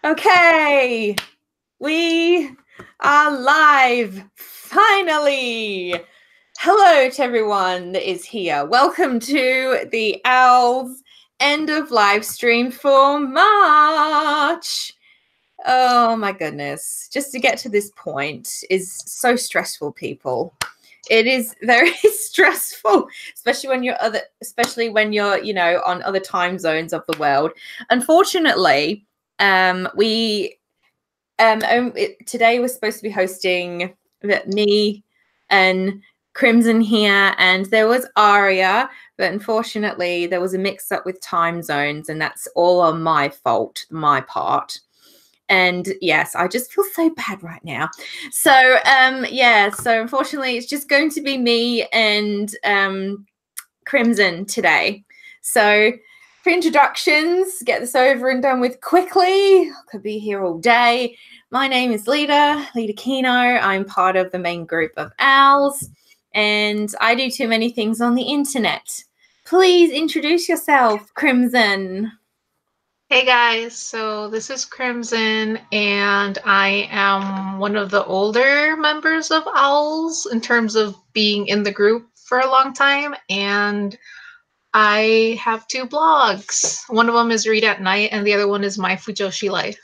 Okay, we are live, finally. Hello to everyone that is here. Welcome to the OWLS end of live stream for March. Oh my goodness, just to get to this point is so stressful, people. It is very stressful, especially when you're on other time zones of the world. Unfortunately, today we're supposed to be hosting me and Crimson here, and there was Aria, but unfortunately there was a mix up with time zones, and that's all on my fault, my part. And yes, I just feel so bad right now. So so unfortunately it's just going to be me and Crimson today. So for introductions, get this over and done with quickly. I could be here all day. My name is Lita Kino. I'm part of the main group of OWLS, and I do too many things on the internet. Please introduce yourself, Crimson. Hey guys, so this is Crimson, and I am one of the older members of OWLS in terms of being in the group for a long time, and I have two blogs. One of them is Read at Night, and the other one is My Fujoshi Life.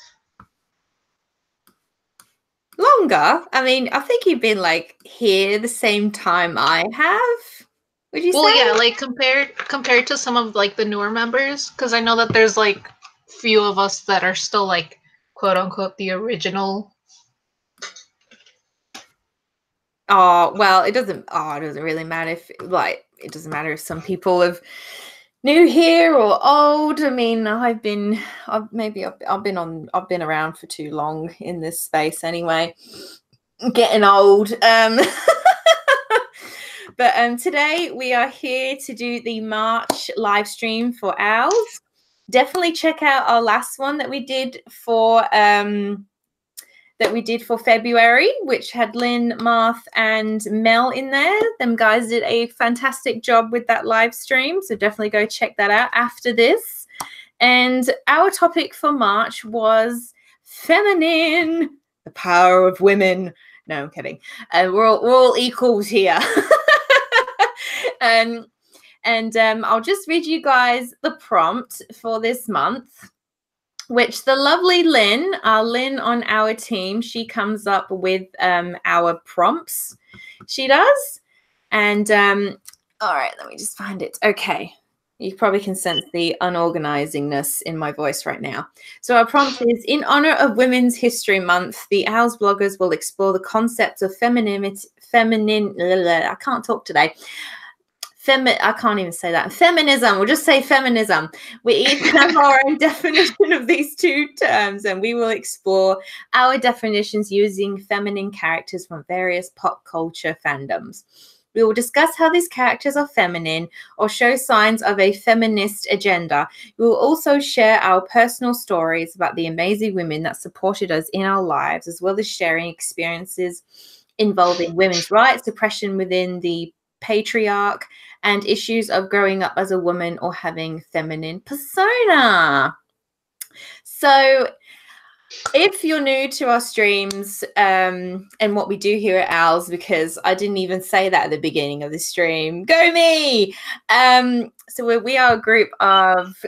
Longer? I mean, I think you've been like here the same time I have. Would you say? Well, yeah, like compared to some of like the newer members, because I know that there's like few of us that are still like quote unquote the original. Oh, well, it doesn't really matter if it doesn't matter if some people have new here or old. I mean, I've been around for too long in this space anyway. I'm getting old. But today we are here to do the March live stream for OWLS. Definitely check out our last one that we did for February, which had Lynn, Marth, and Mel in there. Them guys did a fantastic job with that live stream, so definitely go check that out after this. And our topic for March was feminine, the power of women. No, I'm kidding. We're all equals here. And I'll just read you guys the prompt for this month, which the lovely Lynn on our team, she comes up with our prompts. She does. And all right, let me just find it. Okay. You probably can sense the unorganizingness in my voice right now. So our prompt is, in honor of Women's History Month, the OWLS bloggers will explore the concepts of I can't talk today. I can't even say that. Feminism. We'll just say feminism. We each have our own definition of these two terms, and we will explore our definitions using feminine characters from various pop culture fandoms. We will discuss how these characters are feminine or show signs of a feminist agenda. We will also share our personal stories about the amazing women that supported us in our lives, as well as sharing experiences involving women's rights, oppression within the patriarch, and issues of growing up as a woman or having feminine persona. So if you're new to our streams and what we do here at OWLS, because I didn't even say that at the beginning of the stream, go me! So we are a group of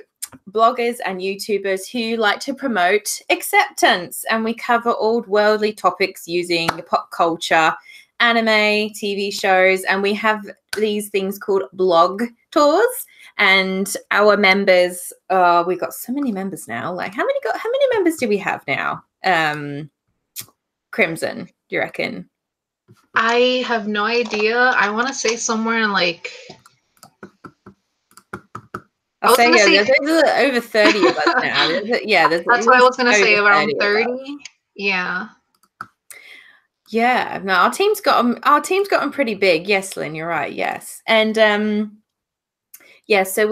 bloggers and YouTubers who like to promote acceptance, and we cover all worldly topics using pop culture, anime, TV shows, and we have these things called blog tours. And our members, we've got so many members now. Like, how many members do we have now? Crimson, do you reckon? I have no idea. I want to say somewhere in like. I'll say there's over 30 of us now. That's what I was going to say, around 30. Yeah. Yeah, no, our team's gotten pretty big. Yes, Lynn, you're right. Yes, and so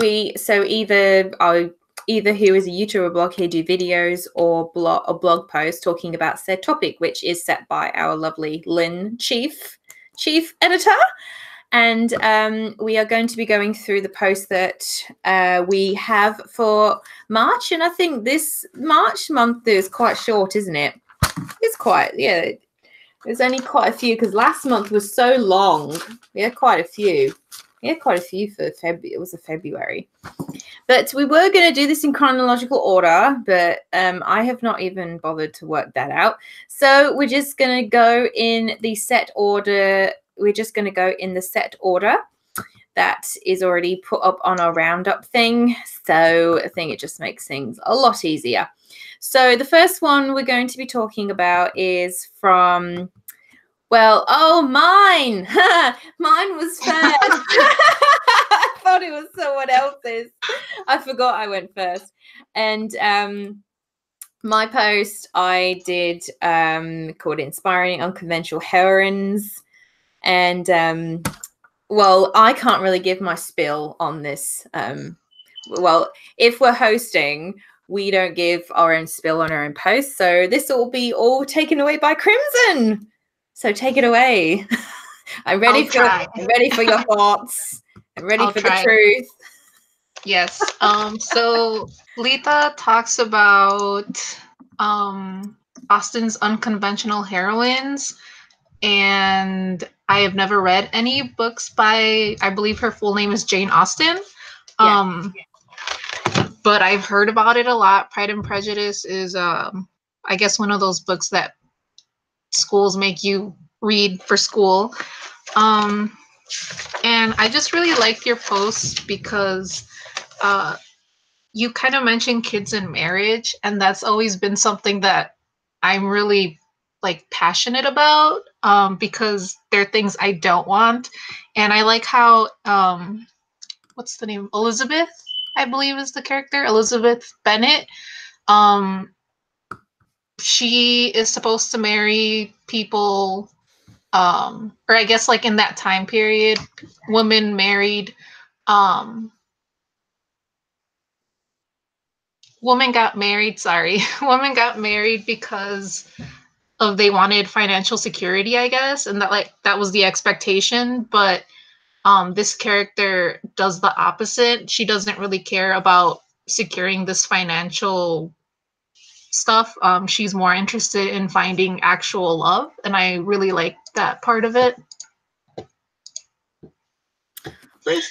either who is a YouTuber blog here do videos or blog posts talking about said topic, which is set by our lovely Lynn, chief editor, And we are going to be going through the post that we have for March. And I think this March month is quite short, isn't it? It's quite, yeah. There's only quite a few because last month was so long. We had quite a few. We had quite a few for February. It was a February. But we were going to do this in chronological order, but I have not even bothered to work that out. So we're just going to go in the set order. We're just going to go in the set order that is already put up on our roundup thing. So I think it just makes things a lot easier. So the first one we're going to be talking about is from, well, oh, mine. Mine was first. I thought it was someone else's. I forgot I went first. And my post I did called Inspiring Unconventional Heroines. And well, I can't really give my spill on this. Well, if we're hosting, we don't give our own spill on our own post. So this will be all taken away by Crimson. So take it away. I'm ready for your thoughts. I'm ready for the truth. Yes. So Lita talks about Austen's unconventional heroines, and I have never read any books by, I believe her full name is Jane Austen. But I've heard about it a lot. Pride and Prejudice is, I guess, one of those books that schools make you read for school. And I just really liked your post because you kind of mentioned kids and marriage, and that's always been something that I'm really like passionate about, because they're things I don't want. And I like how what's the name? Elizabeth, I believe is the character, Elizabeth Bennet. She is supposed to marry people, or I guess like in that time period, women married, women got married, women got married because of they wanted financial security, I guess, and that was the expectation. But this character does the opposite. She doesn't really care about securing this financial stuff. She's more interested in finding actual love, and I really like that part of it. Yay!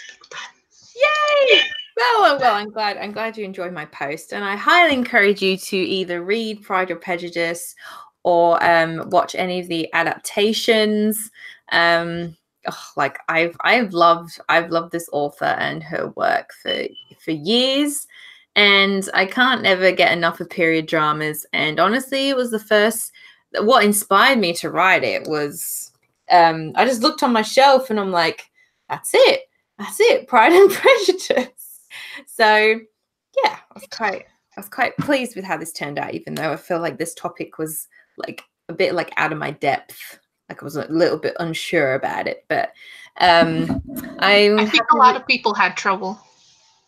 Well, I'm glad you enjoyed my post, and I highly encourage you to either read Pride or Prejudice or watch any of the adaptations. Like I've loved this author and her work for years, and I can't never get enough of period dramas. And honestly, it was the first. What inspired me to write it was I just looked on my shelf and I'm like, that's it, Pride and Prejudice. So yeah, I was quite pleased with how this turned out, even though I feel like this topic was like a bit like out of my depth. Like I was a little bit unsure about it, but I think a lot of people had trouble.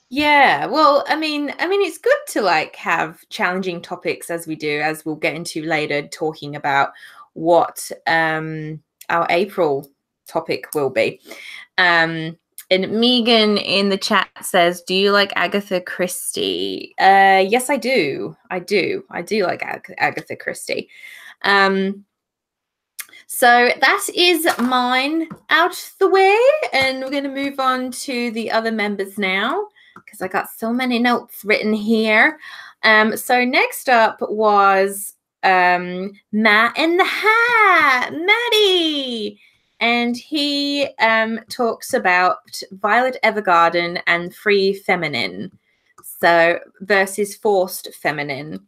Yeah, well, I mean, it's good to like have challenging topics as we do, as we'll get into later, talking about what our April topic will be. And Megan in the chat says, do you like Agatha Christie? Yes, I do. I do like Agatha Christie. So that is mine out the way, and we're going to move on to the other members now because I got so many notes written here. So next up was Matt in the Hat, Maddie. And he talks about Violet Evergarden and Free Feminine, so versus Forced Feminine.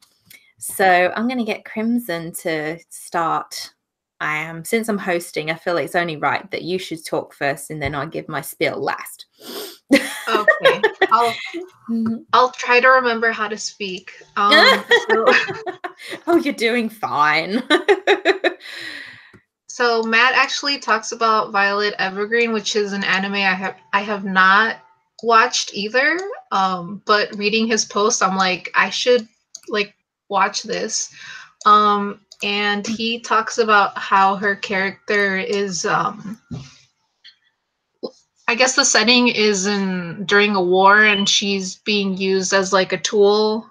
So I'm going to get Crimson to start. Since I'm hosting, I feel like it's only right that you should talk first, and then I'll give my spiel last. Okay, I'll try to remember how to speak. Oh, you're doing fine. So Matt actually talks about Violet Evergreen, which is an anime I have not watched either. But reading his post, I'm like, I should like watch this. And he talks about how her character is I guess the setting is during a war, and she's being used as like a tool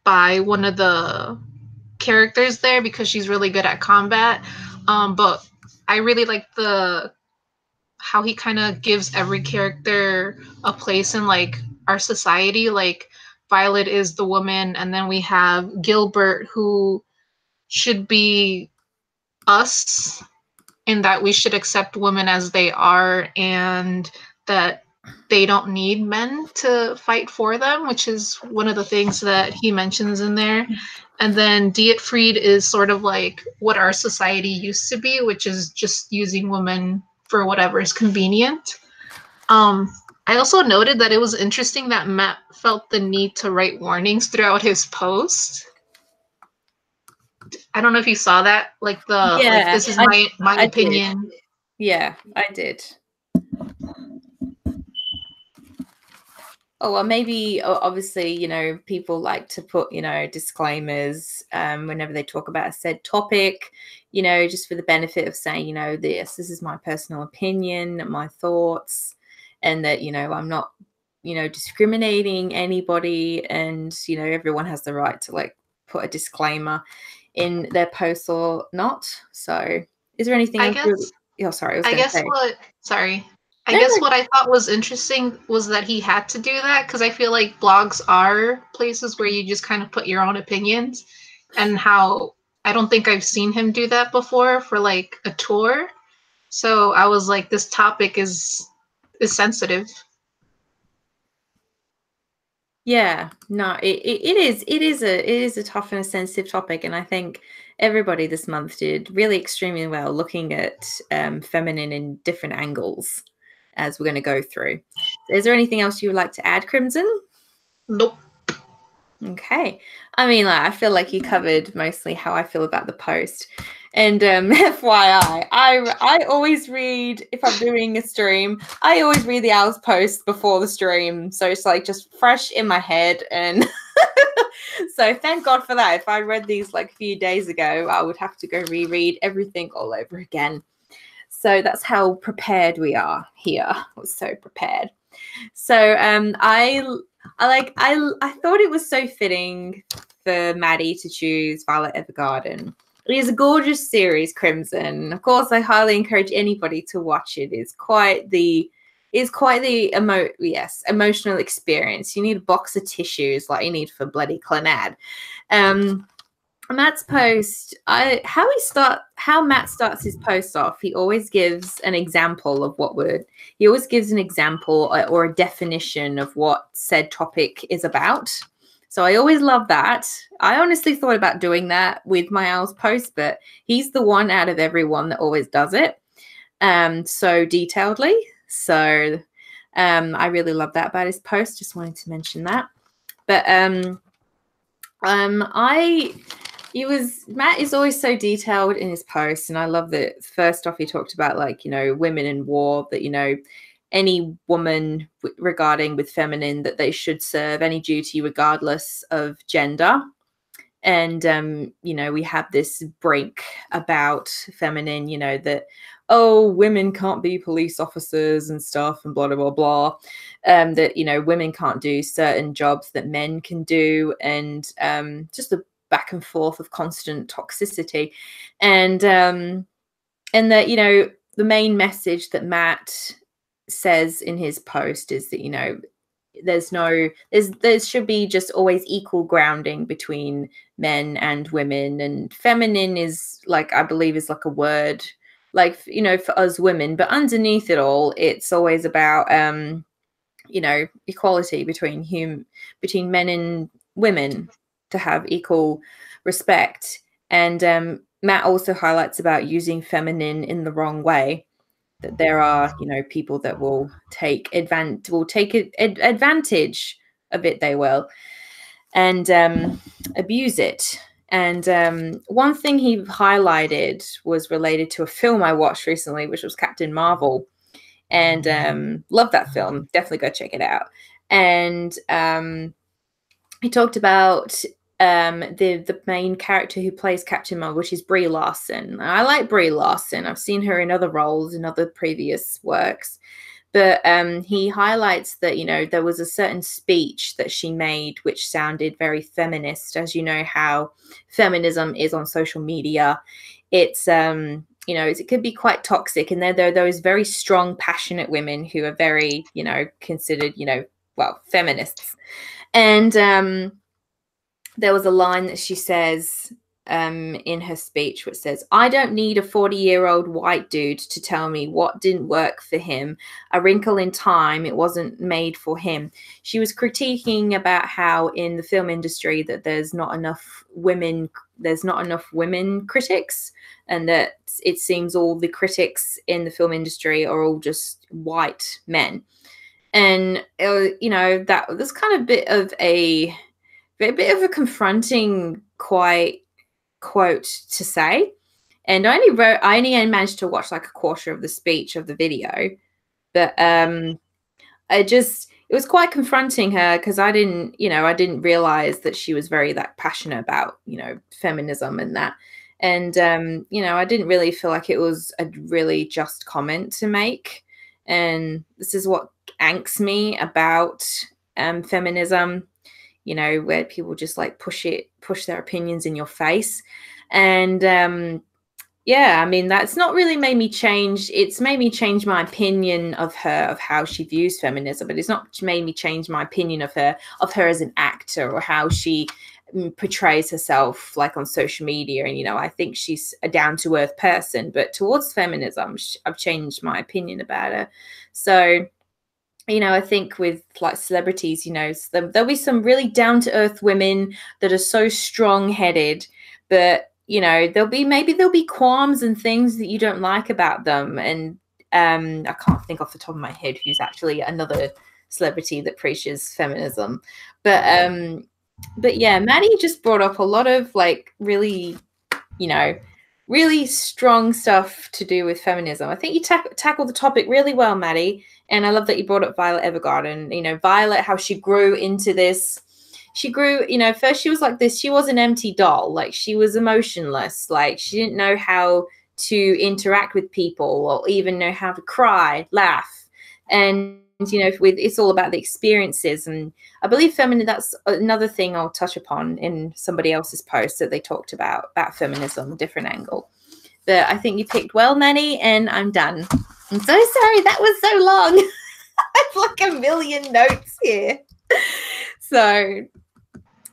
by one of the characters there because she's really good at combat. But I really like the how he kind of gives every character a place in like our society. Like Violet is the woman, and then we have Gilbert, who should be us in that we should accept women as they are, and that they don't need men to fight for them, which is one of the things that he mentions in there. And then Dietfried is sort of like what our society used to be, which is just using women for whatever is convenient. I also noted that it was interesting that Matt felt the need to write warnings throughout his post. I don't know if you saw that, like this is my opinion. Did. Yeah, I did. Oh, well, maybe obviously, you know, people like to put, you know, disclaimers whenever they talk about a said topic, you know, just for the benefit of saying, you know, this is my personal opinion, my thoughts, and that, you know, I'm not, you know, discriminating anybody, and, you know, everyone has the right to like put a disclaimer in their posts or not. So is there anything else? Oh, sorry, I guess what I thought was interesting was that he had to do that, because I feel like blogs are places where you just kind of put your own opinions, and how I don't think I've seen him do that before for like a tour. So I was like, this topic is sensitive. Yeah, no, it is a tough and a sensitive topic, and I think everybody this month did really extremely well looking at feminine in different angles, as we're going to go through. Is there anything else you would like to add, Crimson? Nope. Okay. I mean, like, I feel like you covered mostly how I feel about the post. And FYI, I always read, if I'm doing a stream, I always read the OWLS post before the stream. So it's like just fresh in my head. And so thank God for that. If I read these like a few days ago, I would have to go reread everything all over again. So that's how prepared we are here. We're so prepared. So I thought it was so fitting for Maddie to choose Violet Evergarden. It is a gorgeous series, Crimson. Of course, I highly encourage anybody to watch it. It's quite the emotional experience. You need a box of tissues like you need for bloody Clannad. Matt's post, how Matt starts his post off, he always gives an example of he always gives an example or a definition of what said topic is about. So I always love that. I honestly thought about doing that with my OWLS post, but he's the one out of everyone that always does it so detailedly. So I really love that about his post. Just wanted to mention that. But Matt is always so detailed in his posts, and I love that first off he talked about, like, you know, women in war, that, you know, any woman regarding with feminine, that they should serve any duty regardless of gender. And you know, we have this break about feminine, you know, that, oh, women can't be police officers and stuff and blah blah blah, that, you know, women can't do certain jobs that men can do, and just the back and forth of constant toxicity. And that, you know, the main message that Matt says in his post is that, you know, there should be just always equal grounding between men and women, and feminine is like, I believe, is like a word, like, you know, for us women, but underneath it all, it's always about you know, equality between men and women, to have equal respect. And Matt also highlights about using feminine in the wrong way, that there are, you know, people that will take advantage of it, they will, and abuse it. And one thing he highlighted was related to a film I watched recently, which was Captain Marvel, and love that film. Definitely go check it out. And he talked about the main character who plays Captain Marvel, which is Brie Larson. I like Brie Larson. I've seen her in other roles in other previous works. But he highlights that, you know, there was a certain speech that she made which sounded very feminist. As you know, how feminism is on social media. It's, you know, it could be quite toxic. And there are those very strong, passionate women who are very, you know, considered, you know, well, feminists. And there was a line that she says in her speech, which says, "I don't need a 40-year-old white dude to tell me what didn't work for him. A wrinkle in time, it wasn't made for him." She was critiquing about how in the film industry that there's not enough women critics, and that it seems all the critics in the film industry are all just white men. And you know, that was kind of a bit of a confronting quote to say. And I only managed to watch like a quarter of the speech of the video, but it was quite confronting her, because I didn't realize that she was very that passionate about, you know, feminism and that. And you know, I didn't really feel like it was a really just comment to make. And this is what angsts me about feminism, you know, where people just like push their opinions in your face. And yeah, I mean, that's not really made me change. It's made me change my opinion of her, of how she views feminism, but it's not made me change my opinion of her as an actor, or how she portrays herself like on social media. And, you know, I think she's a down-to-earth person, but towards feminism, I've changed my opinion about her. So, you know, I think with like celebrities, you know, there'll be some really down-to-earth women that are so strong-headed, but, you know, there'll be qualms and things that you don't like about them. And I can't think off the top of my head who's actually another celebrity that preaches feminism. But yeah, Maddie just brought up a lot of like really, you know, really strong stuff to do with feminism. I think you tackled the topic really well, Maddie. And I love that you brought up Violet Evergarden. You know, Violet, how she grew into this. She grew, you know, first she was like this. She was an empty doll. Like, she was emotionless. Like, she didn't know how to interact with people, or even know how to cry, laugh. And, you know, it's all about the experiences. And I believe that's another thing I'll touch upon in somebody else's post that they talked about feminism, a different angle. But I think you picked well, Manny, and I'm done. I'm so sorry that was so long. I have like a million notes here. So,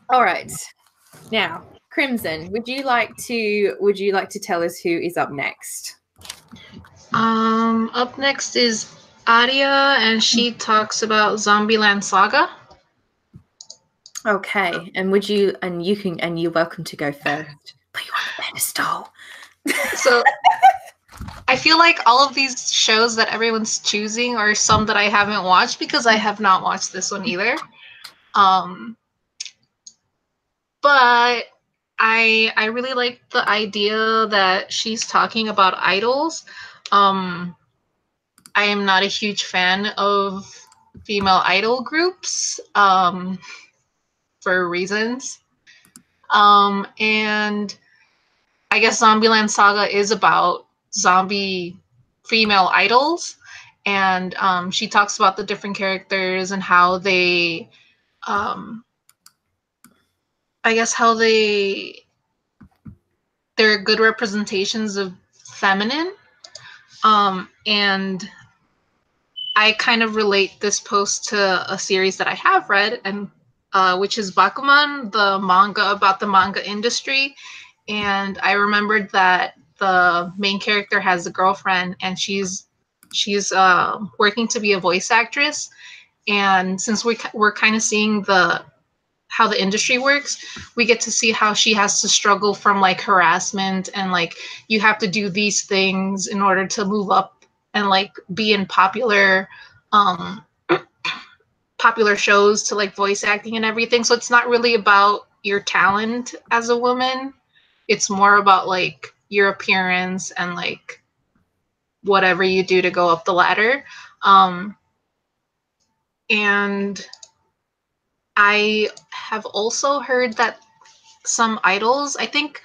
all right. Now, Crimson, would you like to tell us who is up next? Up next is Adia, and she talks about Zombieland Saga. Okay, and you're welcome to go first. But you want a pedestal. So I feel like all of these shows that everyone's choosing are some that I haven't watched, because I have not watched this one either. But I really like the idea that she's talking about idols. I am not a huge fan of female idol groups for reasons. And I guess Zombieland Saga is about zombie female idols. And she talks about the different characters and how they, I guess how they're good representations of feminine. And I kind of relate this post to a series that I have read, and which is Bakuman, the manga about the manga industry. And I remembered that the main character has a girlfriend, and she's working to be a voice actress. And since we're kind of seeing how the industry works, we get to see how she has to struggle from like harassment, and like you have to do these things in order to move up and like be in popular shows to like voice acting and everything. So it's not really about your talent as a woman. It's more about like your appearance and like whatever you do to go up the ladder. And I have also heard that some idols. I think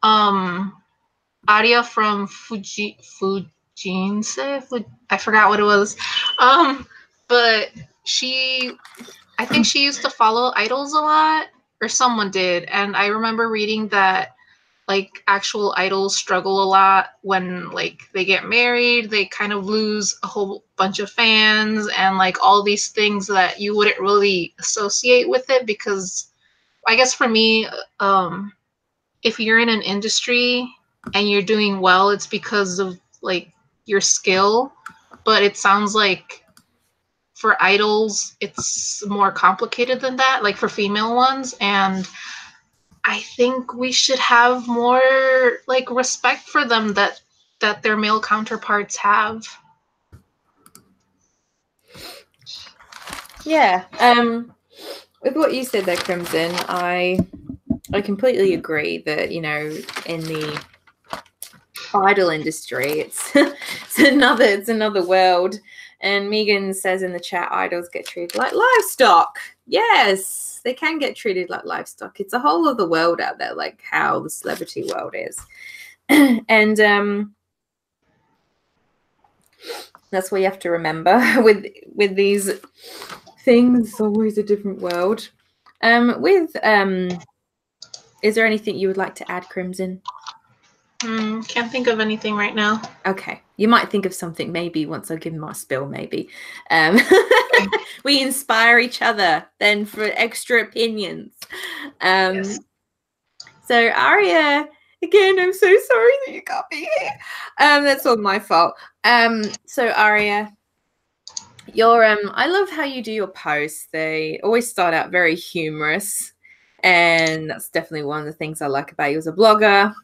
Aria from Fujinse, I forgot what it was. But I think she used to follow idols a lot, or someone did, and I remember reading that like actual idols struggle a lot when like they get married, they kind of lose a whole bunch of fans and like all these things that you wouldn't really associate with it, because I guess for me, if you're in an industry and you're doing well, it's because of like your skill. But it sounds like for idols, it's more complicated than that, like for female ones. And I think we should have more like respect for them that their male counterparts have. Yeah. With what you said there, Crimson, I completely agree that, you know, in the idol industry, it's it's another world. And Megan says in the chat, idols get treated like livestock. Yes, they can get treated like livestock. It's a whole other world out there, like how the celebrity world is. And that's what you have to remember with these things. It's always a different world. Is there anything you would like to add, Crimson? Can't think of anything right now. Okay, you might think of something maybe once I give my spill. Maybe we inspire each other then for extra opinions. Yes. So Aria, again, I'm so sorry that you can't be here. That's all my fault. So Aria, your I love how you do your posts. They always start out very humorous, and that's definitely one of the things I like about you as a blogger.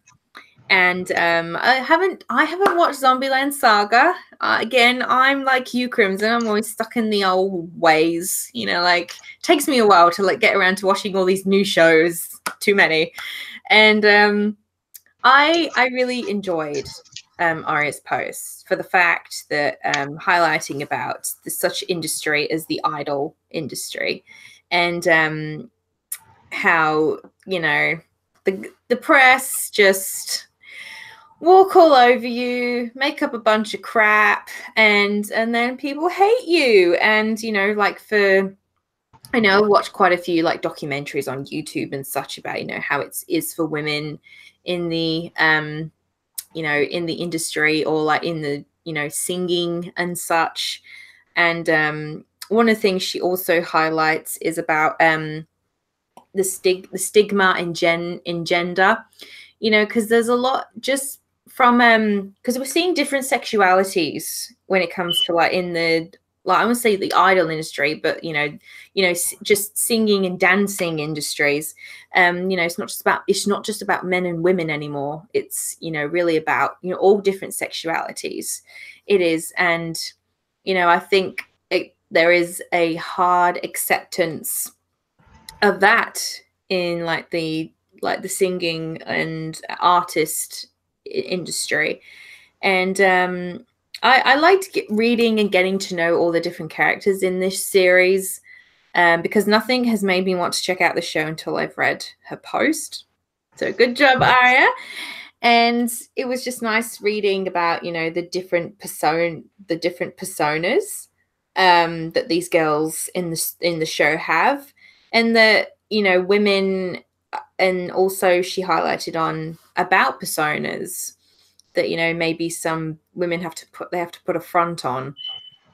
And I haven't watched Zombieland Saga. Again, I'm like you, Crimson. I'm always stuck in the old ways. You know, like it takes me a while to like get around to watching all these new shows. Too many. And I really enjoyed Aria's post for the fact that highlighting about such industry as the idol industry, and how, you know, the press just walk all over you, make up a bunch of crap, and then people hate you. And, you know, like I know I've watched quite a few like documentaries on YouTube and such about, you know, how it is for women in the you know, in the industry, or like in the, you know, singing and such. And one of the things she also highlights is about the stigma in gender, you know, because there's a lot just from because we're seeing different sexualities when it comes to like in the, like I want to say the idol industry, but you know just singing and dancing industries. You know, it's not just about men and women anymore. It's, you know, really about, you know, all different sexualities. It is. And you know, I think there is a hard acceptance of that in like the singing and artist industry. And I liked reading and getting to know all the different characters in this series, because nothing has made me want to check out the show until I've read her post. So good job, Aria. And it was just nice reading about, you know, the different personas that these girls in the show have, and that, you know, women, and also she highlighted on about personas that, you know, maybe some women have to put a front on,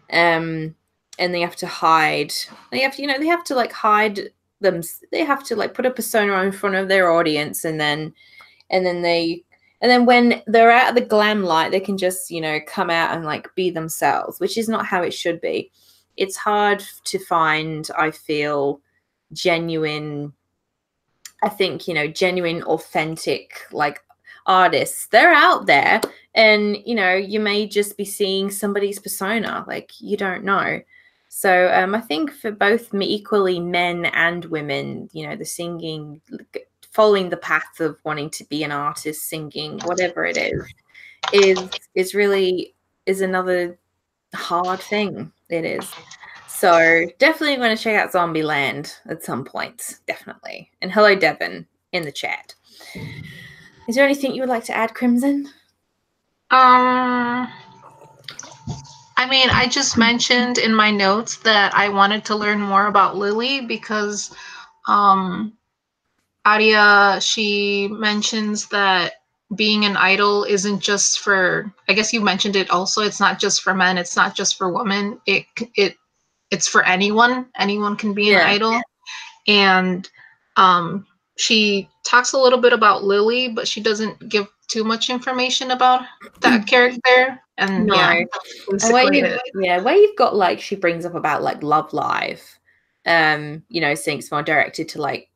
and they have to hide. They have to like hide them. They have to like put a persona on in front of their audience, and then when they're out of the glam light, they can just, you know, come out and like be themselves, which is not how it should be. It's hard to find, I feel, genuine, authentic like artists. They're out there, and, you know, you may just be seeing somebody's persona, like you don't know. So I think for both equally men and women, you know, the singing, following the path of wanting to be an artist, singing, whatever it is really another hard thing. It is. So definitely going to check out Zombieland at some point. Definitely. And hello, Devin. in the chat. Is there anything you would like to add, Crimson? I mean, I just mentioned in my notes that I wanted to learn more about Lily because Arya, she mentions that being an idol isn't just for, I guess you mentioned it also, it's not just for men, it's not just for women. It's for anyone. Anyone can be an idol. And she talks a little bit about Lily, but she doesn't give too much information about that character. And No. yeah, And where you've got like she brings up about like Love Live, you know, saying it's more directed to like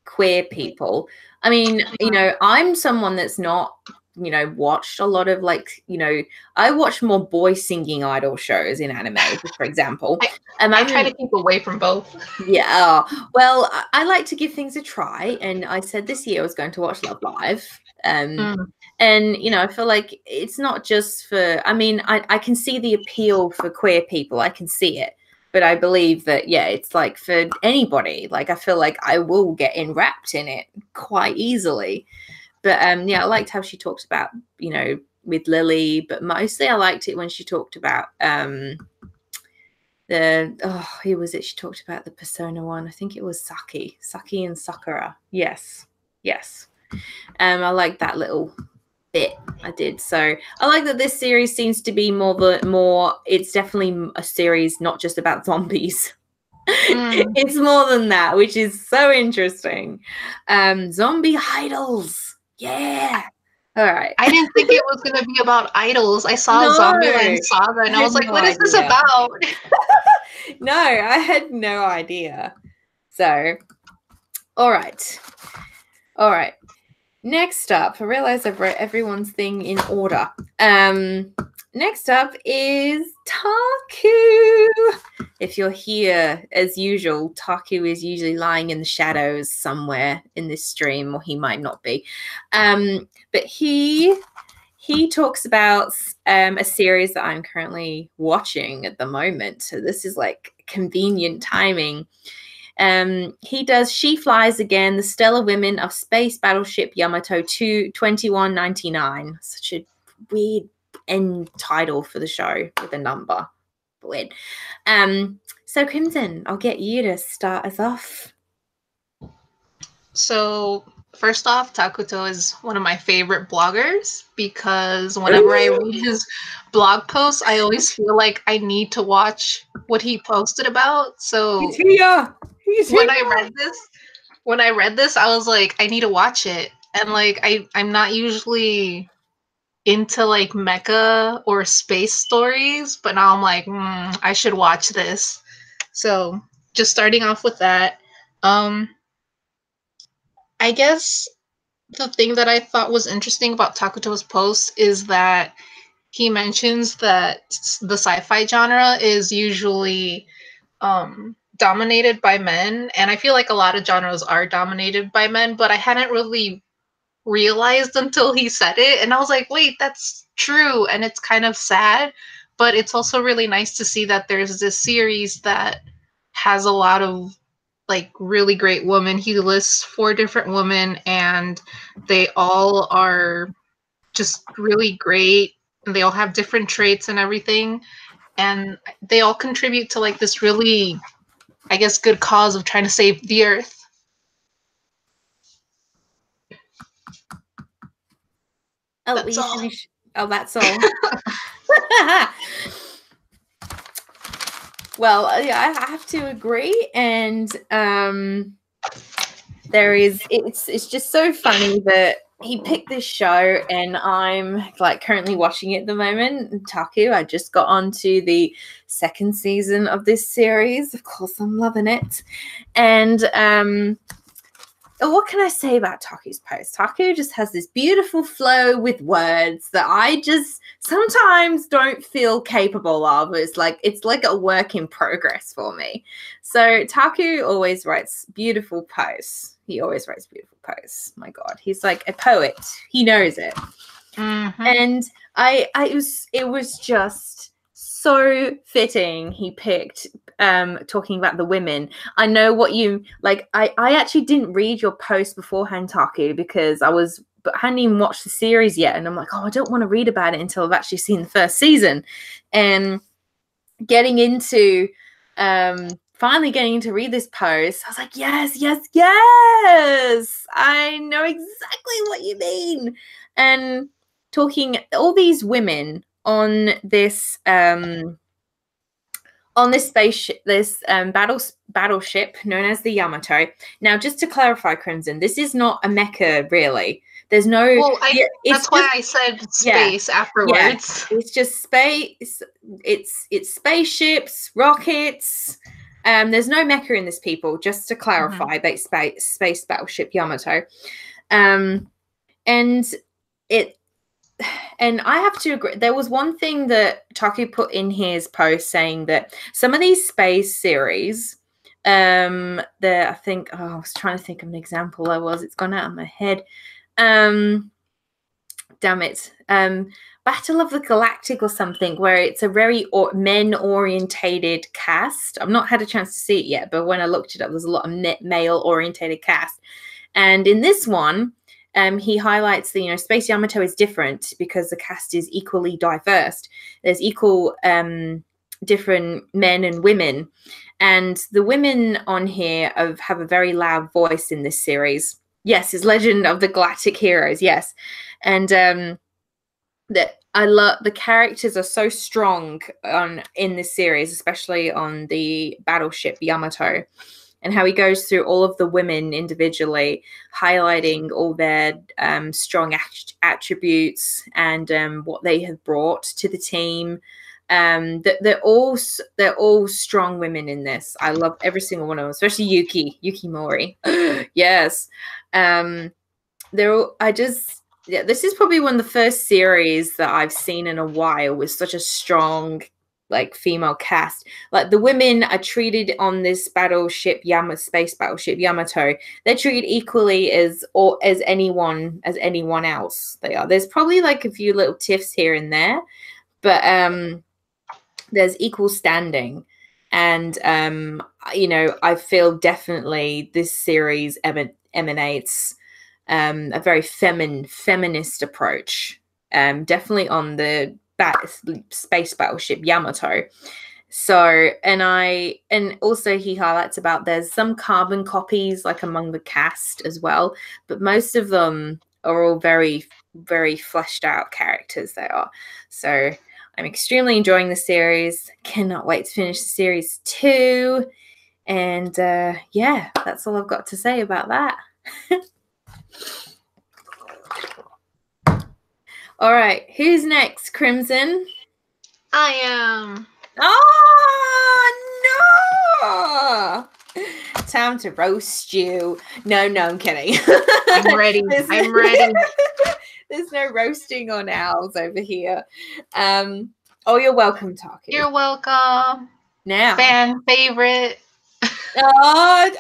queer people. I mean, you know, I'm someone that's not, you know, watched a lot of like, you know, I watch more boy singing idol shows in anime, for example. I try to keep away from both. Yeah. Well, I like to give things a try, and I said this year I was going to watch Love Live. And, you know, I feel like it's not just for, I mean, I can see the appeal for queer people. I can see it. But I believe that, yeah, it's like for anybody. Like, I feel like I will get enwrapped in it quite easily. But, yeah, I liked how she talked about, you know, with Lily. But mostly I liked it when she talked about who was it? She talked about the Persona one. I think it was Saki and Sakura. Yes. I like that little bit. I did. So I like that this series seems to be more. It's definitely a series not just about zombies. It's more than that, which is so interesting. Zombie idols. Yeah. All right. I didn't think it was going to be about idols. I saw Zombieland Saga and I was like, what is this about? No, I had no idea. So, all right. Next up, I realize I've wrote everyone's thing in order. Next up is Taku. If you're here, as usual, Taku is usually lying in the shadows somewhere in this stream, or he might not be. But he talks about a series that I'm currently watching at the moment. So this is like convenient timing. He does She Flies Again, The Stellar Women of Space Battleship Yamato 2199. Such a weird end title for the show with a number. Weird. So Crimson, I'll get you to start us off. So first off, Takuto is one of my favorite bloggers because whenever I read his blog posts, I always feel like I need to watch what he posted about. So when I read this, I was like, I need to watch it. And like I'm not usually into like mecha or space stories, but now I'm like, I should watch this. So just starting off with that. I guess the thing that I thought was interesting about Takuto's post is that he mentions that the sci-fi genre is usually dominated by men, and I feel like a lot of genres are dominated by men, but I hadn't really realized until he said it, and I was like, wait, that's true, and it's kind of sad, but it's also really nice to see that there's this series that has a lot of like really great women. He lists 4 different women and they all are just really great and they all have different traits and everything, and they all contribute to like this really, I guess, good cause of trying to save the earth. That's all. Well, yeah, I have to agree, and it's just so funny that he picked this show, and I'm like currently watching it at the moment. Taku, I just got onto the 2nd season of this series. Of course, I'm loving it, and what can I say about Taku's post? Taku just has this beautiful flow with words that I just sometimes don't feel capable of. It's like a work in progress for me. So Taku always writes beautiful posts. He always writes beautiful posts. My God, he's like a poet. He knows it. And it was just so fitting. He picked talking about the women. I know what you like. I actually didn't read your post beforehand, Taku, because I hadn't even watched the series yet, and I'm like, oh, I don't want to read about it until I've actually seen the first season. And getting into finally getting to read this post, I was like, yes, I know exactly what you mean. And talking all these women on this spaceship, this battleship known as the Yamato. Now, just to clarify, Crimson, this is not a mecha, really. There's no. Well, that's why I said space afterwards. Yeah, it's just space. It's spaceships, rockets. There's no mecha in this, people. Just to clarify, space battleship Yamato. And I have to agree. There was one thing that Taku put in his post saying that some of these space series, I was trying to think of an example. It's gone out of my head. Damn it. Battle of the Galactic or something, where it's a very men-orientated cast. I've not had a chance to see it yet, but when I looked it up, there's a lot of male-orientated cast. And in this one, he highlights the, Space Yamato is different because the cast is equally diverse. There's equal different men and women. And the women on here have a very loud voice in this series. Yes, it's Legend of the Galactic Heroes, yes. And I love the characters are so strong in this series, especially on the battleship Yamato, and how he goes through all of the women individually, highlighting all their strong attributes and what they have brought to the team. They're all strong women in this. I love every single one of them, especially Yuki Mori. Yes. This is probably one of the first series that I've seen in a while with such a strong female cast. Like, the women are treated on this space battleship Yamato, they're treated equally as anyone else. They are. There's probably a few little tiffs here and there, but there's equal standing. And I feel definitely this series emanates a very feminist approach, definitely on the space battleship Yamato. So, and also he highlights about there's some carbon copies among the cast as well, but most of them are all very, very fleshed out characters they are. So I'm extremely enjoying the series. Cannot wait to finish the series 2. And yeah, that's all I've got to say about that. All right, who's next, Crimson? I am. Oh, no! Time to roast you. No, I'm kidding. I'm ready. I'm ready. There's no roasting on owls over here. Oh, you're welcome, Taku. You're welcome. Now. Fan favorite. Oh,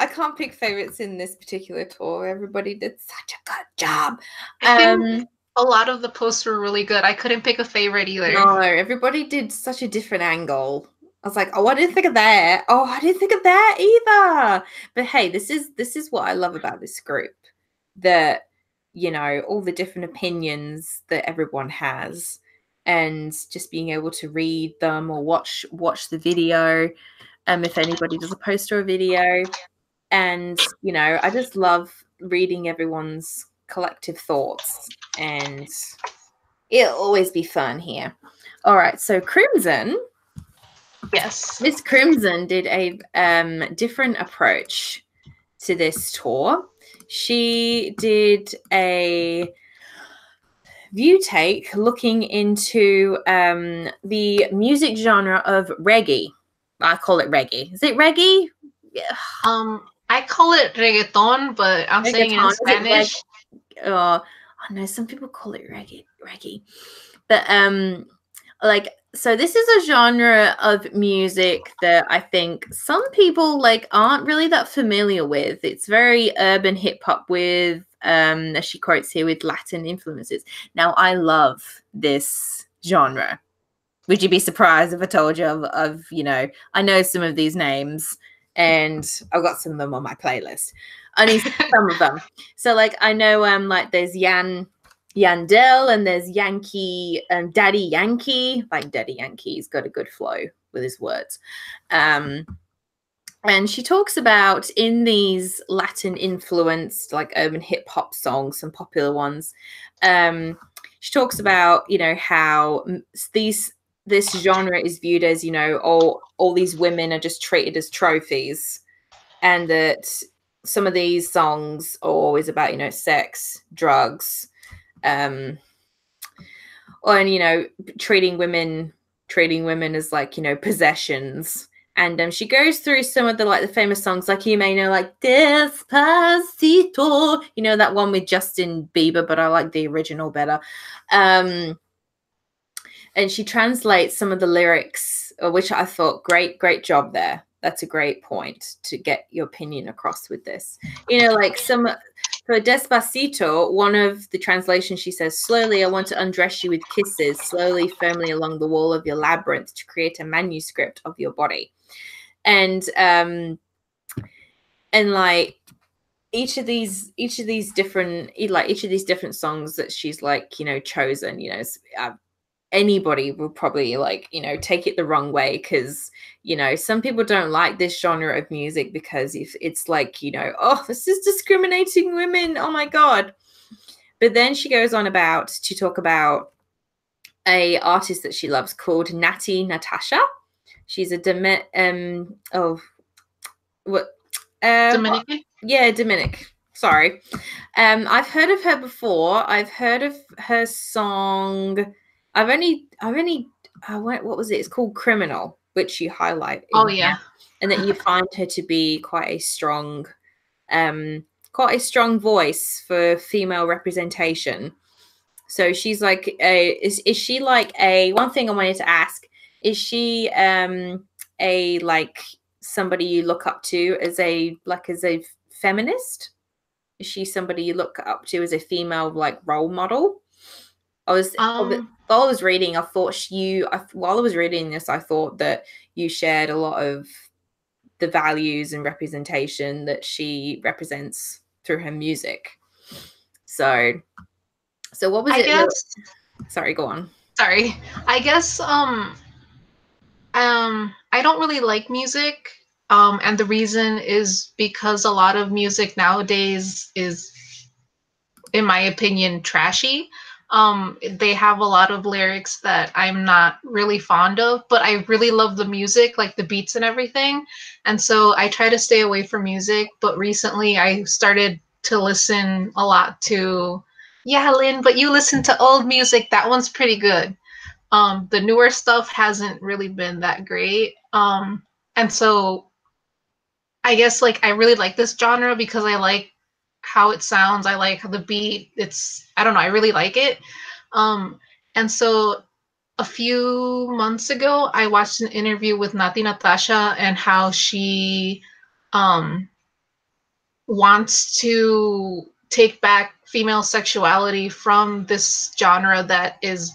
I can't pick favorites in this particular tour. Everybody did such a good job. I think a lot of the posts were really good. I couldn't pick a favorite either. No, everybody did such a different angle. I was like, oh, I didn't think of that. Oh, I didn't think of that either. But hey, this is what I love about this group. That, all the different opinions that everyone has, and just being able to read them or watch the video. If anybody does a post or a video. And, I just love reading everyone's collective thoughts, and it'll always be fun here. All right, so Crimson. Yes. Miss Crimson did a different approach to this tour. She did a view take looking into the music genre of reggae. I call it reggae. Is it reggae? Yeah. I call it reggaeton, but I'm saying it in Spanish. Oh no, some people call it reggae. But so this is a genre of music that I think some people aren't really that familiar with. It's very urban hip hop with as she quotes here, with Latin influences. Now, I love this genre. Would you be surprised if I told you of you know, I know some of these names and I've got some of them on my playlist. Only some of them. So like I know like there's Yandel and there's Yankee and Daddy Yankee. Like Daddy Yankee's got a good flow with his words. And she talks about in these Latin influenced like urban hip hop songs, some popular ones. She talks about, you know, how this genre is viewed as, you know, all these women are just treated as trophies, and that some of these songs are always about, you know, sex, drugs, or, and, you know, treating women as like, you know, possessions. And she goes through some of the like the famous songs, like you may know, like Despacito, you know, that one with Justin Bieber, but I like the original better. And she translates some of the lyrics, which I thought great job there. That's a great point to get your opinion across with this. You know, like for Despacito, one of the translations, she says, slowly, I want to undress you with kisses, slowly, firmly along the wall of your labyrinth to create a manuscript of your body. And like each of these different songs that she's like, you know, chosen, you know, anybody will probably like, you know, take it the wrong way, because, you know, some people don't like this genre of music because if it's like, you know, oh, this is discriminating women, oh my god. But then she goes on to talk about a artist that she loves called Natti Natasha. She's a Dominican. Yeah, Dominic. Sorry. I've heard of her before. I've heard of her song. What was it? It's called Criminal, which you highlight. Oh yeah. And that you find her to be quite a strong voice for female representation. So she's like is she like one thing I wanted to ask, is she a like somebody you look up to as a feminist? Is she somebody you look up to as a female like role model? While I was reading, I thought while I was reading this, I thought that you shared a lot of the values and representation that she represents through her music. So what was it? Sorry, go on. Sorry. I guess I don't really like music. And the reason is because a lot of music nowadays is, in my opinion, trashy. They have a lot of lyrics that I'm not really fond of, but I really love the music, like the beats and everything. And so I try to stay away from music. But recently I started to listen a lot to, yeah, Lynn, but you listen to old music. That one's pretty good. The newer stuff hasn't really been that great. And so I guess like I really like this genre because I like how it sounds. I like the beat. I don't know, I really like it. And so a few months ago, I watched an interview with Natti Natasha and how she wants to take back female sexuality from this genre that is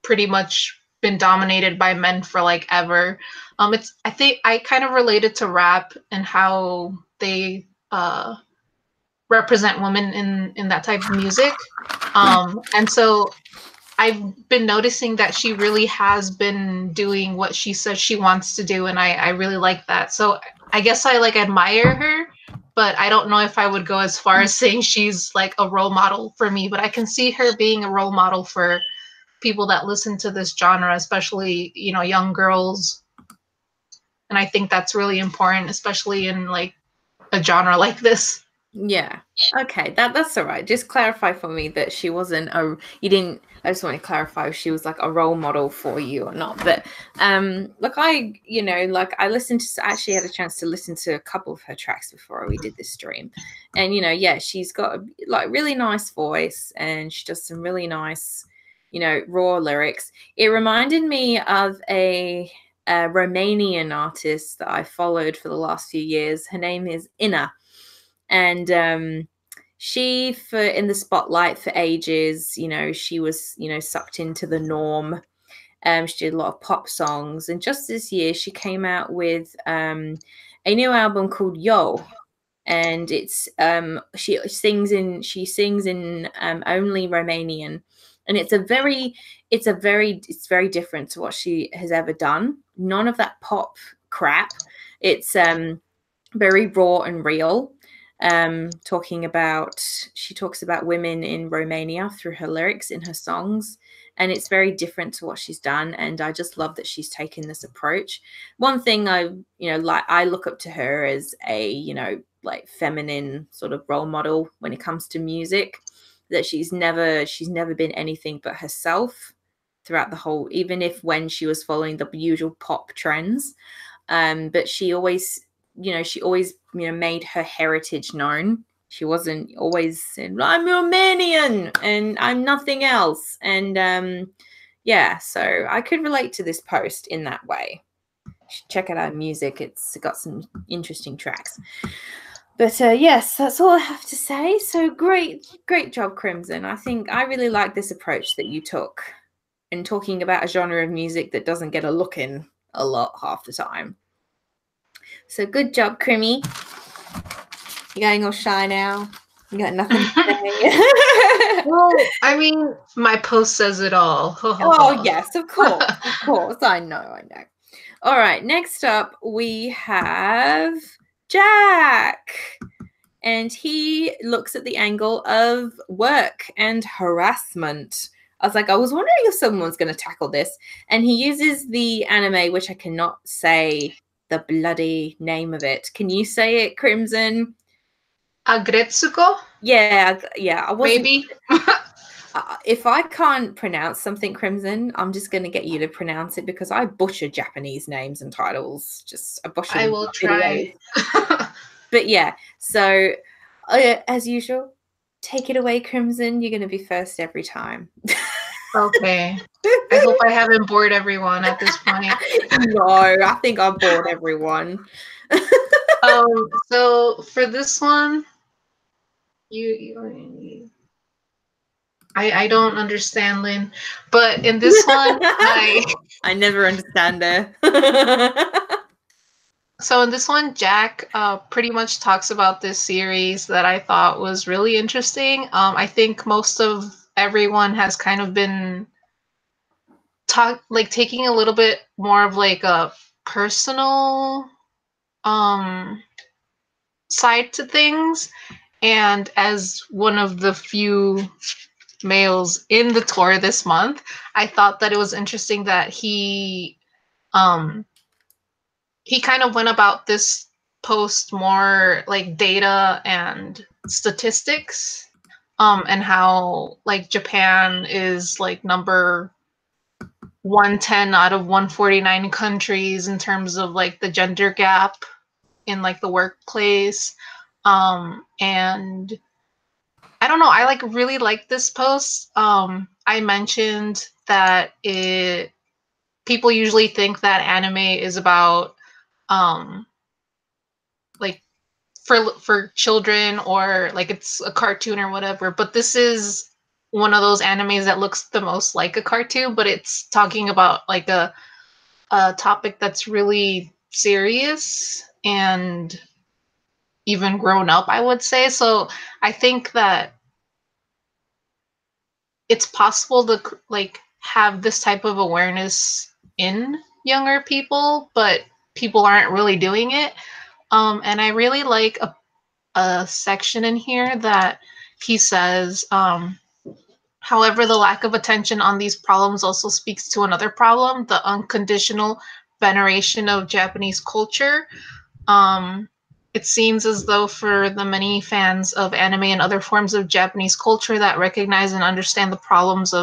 pretty much been dominated by men for like ever. I think I kind of related to rap and how they represent women in that type of music. And so I've been noticing that she really has been doing what she says she wants to do, and I really like that. So I guess I like admire her, but I don't know if I would go as far as saying she's like a role model for me, but I can see her being a role model for people that listen to this genre, especially, you know, young girls. And I think that's really important, especially in like a genre like this. Yeah. Okay, that's all right. Just clarify for me that she wasn't I just want to clarify if she was like a role model for you or not. But like I listened to, actually had a chance to listen to a couple of her tracks before we did this stream. And you know, yeah, she's got a like really nice voice and she does some really nice, you know, raw lyrics. It reminded me of a Romanian artist that I followed for the last few years. Her name is Inna. And she, in the spotlight for ages, you know, she was, you know, sucked into the norm. She did a lot of pop songs, and just this year she came out with a new album called Yo, and it's she sings in only Romanian, and it's very different to what she has ever done. None of that pop crap. It's very raw and real. She talks about women in Romania through her lyrics in her songs, and it's very different to what she's done, and I just love that she's taken this approach. One thing I look up to her as a like feminine sort of role model when it comes to music, that she's never been anything but herself throughout the whole, even if when she was following the usual pop trends, but she always made her heritage known. She wasn't always saying, I'm Romanian and I'm nothing else. And so I could relate to this post in that way. Check out our music. It's got some interesting tracks. But yes, that's all I have to say. So great job, Crimson. I think I really like this approach that you took in talking about a genre of music that doesn't get a look in a lot half the time. So good job, Crimmy. You going all shy now? You got nothing to say? Well, I mean, my post says it all. Oh, yes, of course. Of course. I know. All right. Next up, we have Jack. And he looks at the angle of work and harassment. I was wondering if someone's going to tackle this. And he uses the anime, which I cannot say the bloody name of it. Can you say it, Crimson? Agretsuko? Yeah. I wasn't. Maybe. If I can't pronounce something, Crimson, I'm just going to get you to pronounce it, because I butcher Japanese names and titles. I will try. But yeah, so as usual, take it away, Crimson. You're going to be first every time. Okay. I hope I haven't bored everyone at this point. No, I think I've bored everyone. So for this one, I don't understand Lynn, but in this one, I never understand her. So in this one, Jack pretty much talks about this series that I thought was really interesting. I think most of everyone has kind of been taking a little bit more of like a personal side to things. And as one of the few males in the tour this month, I thought that it was interesting that he kind of went about this post more like data and statistics, and how like Japan is like number 110 out of 149 countries in terms of like the gender gap in like the workplace. And I don't know, I like really like this post. I mentioned that people usually think that anime is about like for children, or like it's a cartoon or whatever, but this is one of those animes that looks the most like a cartoon, but it's talking about like a topic that's really serious and even grown up, I would say. So I think that it's possible to like have this type of awareness in younger people, but people aren't really doing it. And I really like a section in here that he says, however, the lack of attention on these problems also speaks to another problem, the unconditional veneration of Japanese culture. It seems as though for the many fans of anime and other forms of Japanese culture that recognize and understand the problems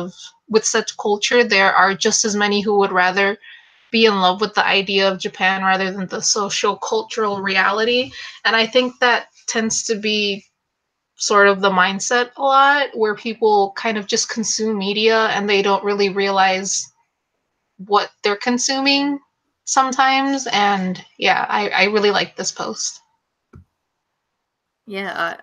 with such culture, there are just as many who would rather be in love with the idea of Japan rather than the social cultural reality. And I think that tends to be sort of the mindset a lot, where people kind of just consume media and they don't really realize what they're consuming sometimes. And yeah, I really like this post. Yeah,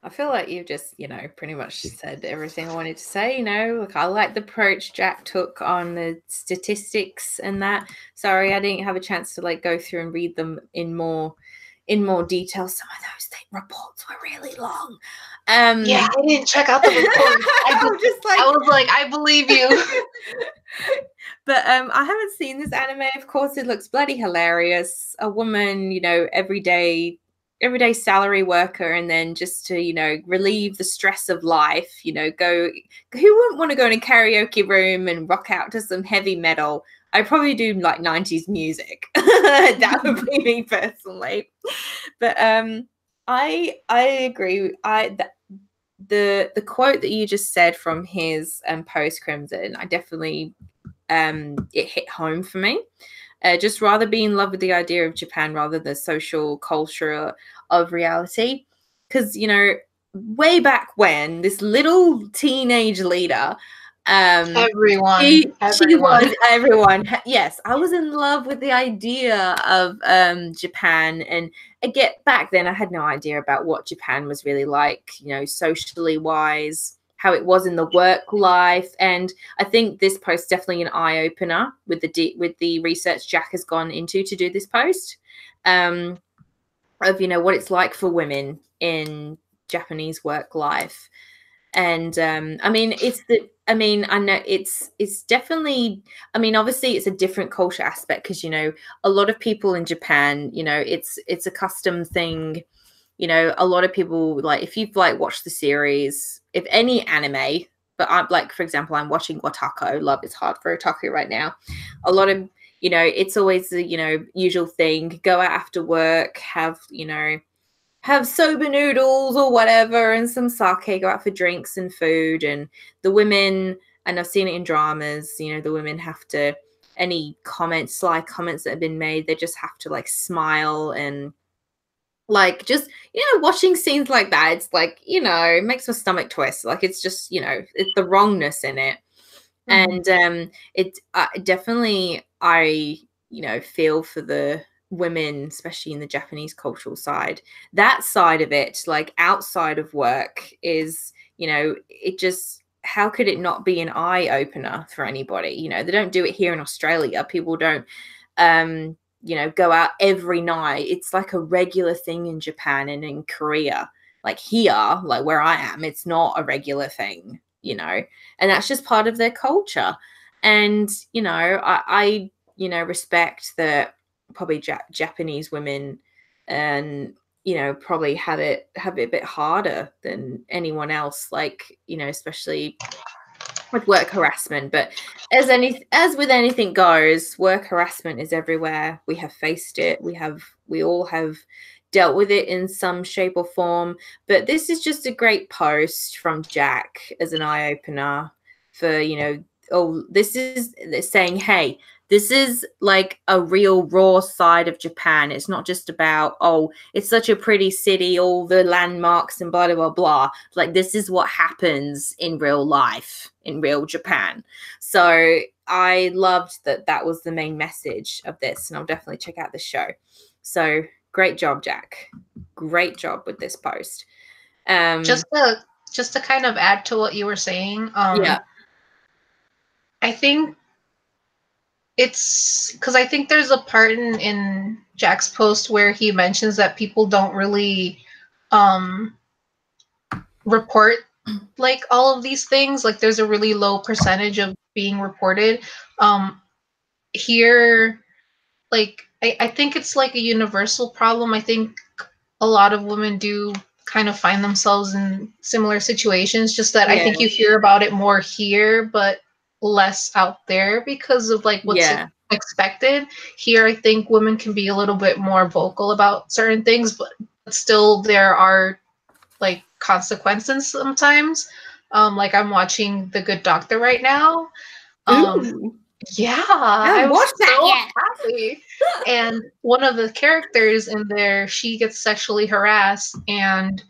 I feel like you've just, pretty much said everything I wanted to say. Like, I like the approach Jack took on the statistics and that. Sorry, I didn't have a chance to like go through and read them in more detail. Some of those reports were really long. Yeah, I didn't check out the report. I was like, I believe you. But I haven't seen this anime. Of course, it looks bloody hilarious. A woman, everyday salary worker, and then just to relieve the stress of life, who wouldn't want to go in a karaoke room and rock out to some heavy metal? I probably do like 90s music. That would be me personally. But I agree. The quote that you just said from his post, Crimson, I definitely it hit home for me. Just rather be in love with the idea of Japan rather than the social culture of reality. Because, way back when, this little teenage leader, everyone. Yes, I was in love with the idea of Japan. And back then, I had no idea about what Japan was really like, socially wise, how it was in the work life. And I think this post is definitely an eye opener with the research Jack has gone into to do this post, of what it's like for women in Japanese work life. And I know it's definitely, obviously it's a different culture aspect, because a lot of people in Japan, it's a custom thing. A lot of people, like, if you've like watched the series, if any anime, but I'm like, for example, I'm watching Watako. Love is hard for otaku right now. A lot of, it's always the, usual thing. Go out after work, have soba noodles or whatever and some sake, go out for drinks and food. And the women, and I've seen it in dramas, the women have to, any sly comments that have been made, they just have to like smile. And like, just, watching scenes like that, it's like, it makes my stomach twist. Like, it's just, it's the wrongness in it. Mm-hmm. And it definitely, I feel for the women, especially in the Japanese cultural side. That side of it, like outside of work, is, it just, how could it not be an eye opener for anybody? They don't do it here in Australia. People don't go out every night. It's like a regular thing in Japan and in Korea. Like here, like where I am, it's not a regular thing, and that's just part of their culture. And I respect that probably Japanese women, and probably have it a bit harder than anyone else, like, especially with work harassment. But as with anything goes, work harassment is everywhere. We have faced it. We all have dealt with it in some shape or form. But this is just a great post from Jack as an eye opener for, this is saying, hey, this is like a real raw side of Japan. It's not just about, oh, it's such a pretty city, all the landmarks and blah, blah, blah, blah. Like, this is what happens in real life, in real Japan. So I loved that was the main message of this, and I'll definitely check out the show. So great job, Jack. Great job with this post. Just to kind of add to what you were saying, yeah. I think it's because I think there's a part in Jack's post where he mentions that people don't really report like all of these things. Like, there's a really low percentage of being reported. Here, like, I think it's like a universal problem. I think a lot of women do kind of find themselves in similar situations, just that I think you hear about it more here, but less out there because of like what's expected. Here, I think women can be a little bit more vocal about certain things, but still there are like consequences sometimes. Like, I'm watching The Good Doctor right now. Yeah, I was so happy. And one of the characters in there, she gets sexually harassed, and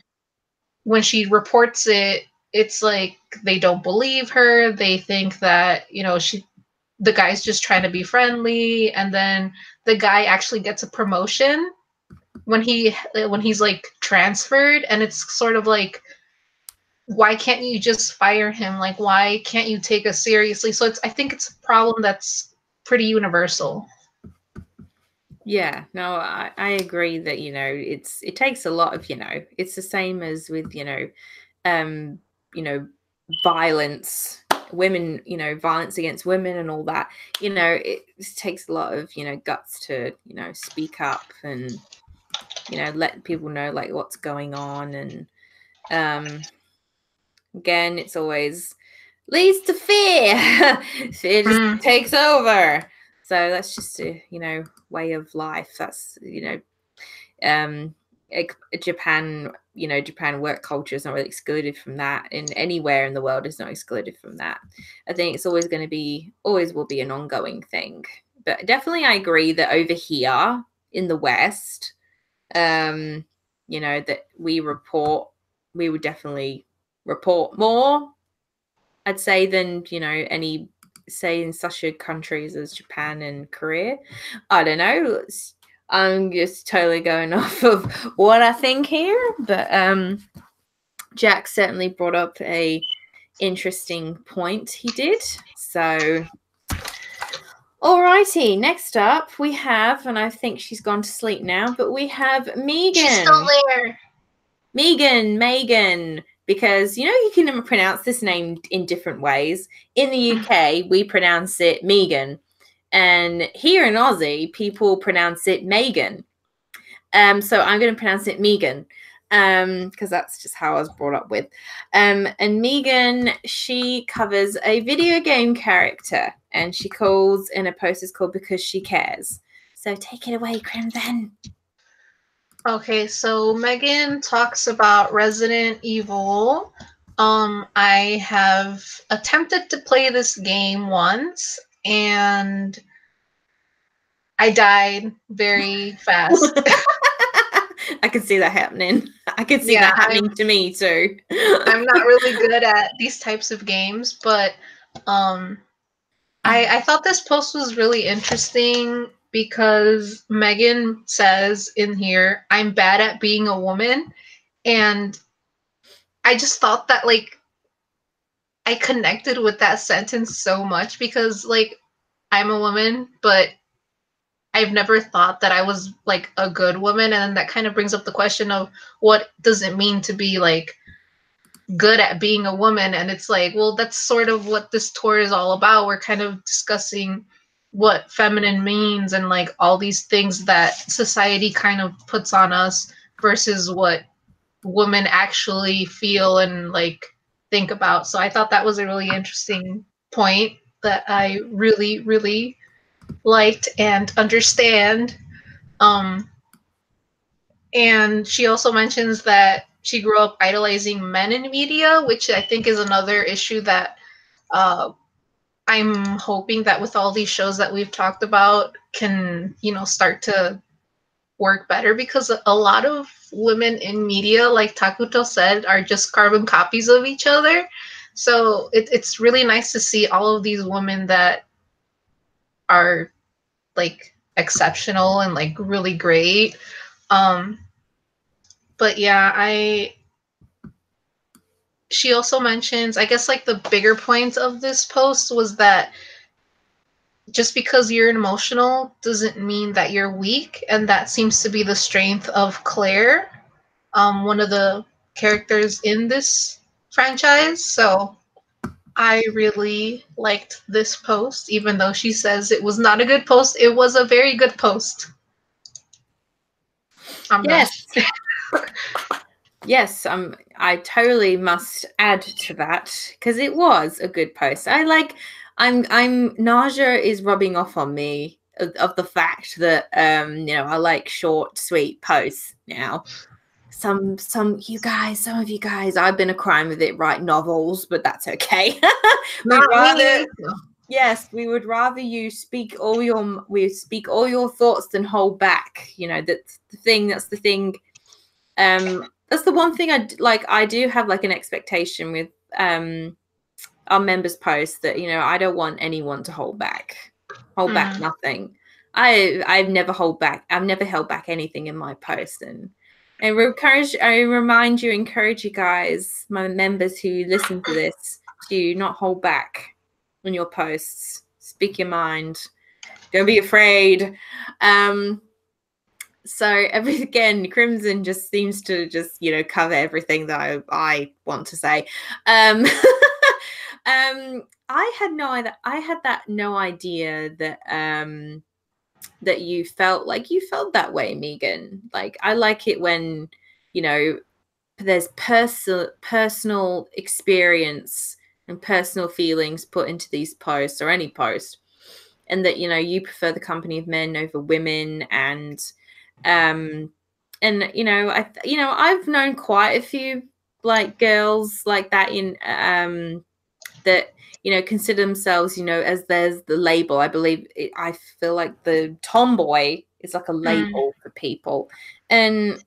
when she reports it, it's like they don't believe her. They think that, the guy's just trying to be friendly, and then the guy actually gets a promotion when he's like transferred, and it's sort of like, why can't you just fire him? Like, why can't you take us seriously? So I think it's a problem that's pretty universal. Yeah, no, I agree that, it takes a lot of, it's the same as with, violence, women, violence against women and all that. It takes a lot of, guts to, speak up and, let people know like what's going on. And again, it's always leads to fear. Fear just takes over. So that's just a, way of life. That's, Japan, Japan work culture is not really excluded from that, and anywhere in the world is not excluded from that. I think it's always will be an ongoing thing. But definitely I agree that over here in the West, that we would definitely report more, I'd say, than, any, say, in such countries as Japan and Korea. I don't know. I'm just totally going off of what I think here, but Jack certainly brought up a interesting point. He did. So, alrighty. Next up, we have, and I think she's gone to sleep now, but we have Megan. She's still there. Megan, because you can pronounce this name in different ways. In the UK, we pronounce it Megan. And here in Aussie, people pronounce it Megan. So I'm going to pronounce it Megan, because that's just how I was brought up with. And Megan, she covers a video game character, and she calls in a post is called Because She Cares. So take it away, Crimson. Okay, so Megan talks about Resident Evil. I have attempted to play this game once, and I died very fast. I can see that happening. I can see that happening to me too. I'm not really good at these types of games, but I thought this post was really interesting because Megan says in here, I'm bad at being a woman. And I just thought that, like, I connected with that sentence so much because, like, I'm a woman, but I've never thought that I was, like, a good woman. And that kind of brings up the question of what does it mean to be, like, good at being a woman? And it's like, well, that's sort of what this tour is all about. We're kind of discussing what feminine means and, like, all these things that society kind of puts on us versus what women actually feel and, like, think about. So I thought that was a really interesting point that I really, really liked and understand. And she also mentions that she grew up idolizing men in media, which I think is another issue that I'm hoping that with all these shows that we've talked about can, start to work better, because a lot of women in media, like Takuto said, are just carbon copies of each other. So it's really nice to see all of these women that are, like, exceptional and, like, really great. But yeah, she also mentions, I guess, like, the bigger point of this post was that just because you're emotional doesn't mean that you're weak, and that seems to be the strength of Claire, one of the characters in this franchise. So I really liked this post, even though she says it was not a good post. It was a very good post. Yes. Yes, I totally must add to that, because it was a good post. I'm nausea is rubbing off on me of the fact that I like short, sweet posts now. Some of you guys, I've been a crime with it, write novels, but that's okay. Yes, we would rather you speak all your thoughts than hold back. That's the thing. That's the one thing I do have, like, an expectation with our members post that, I don't want anyone to hold back Mm. nothing. I've never held back. I've never held back anything in my post, and encourage you guys, my members who listen to this, to not hold back on your posts. Speak your mind. Don't be afraid. So again, Crimson just seems to just, you know, cover everything that I want to say. I had no idea that that you felt that way, Megan. Like, I like it when, you know, there's personal experience and personal feelings put into these posts, or any post, and that, you know, you prefer the company of men over women, and you know, I've known quite a few like girls like that in that, you know, consider themselves, you know, as there's the label. I believe I feel like the tomboy is like a label for people, and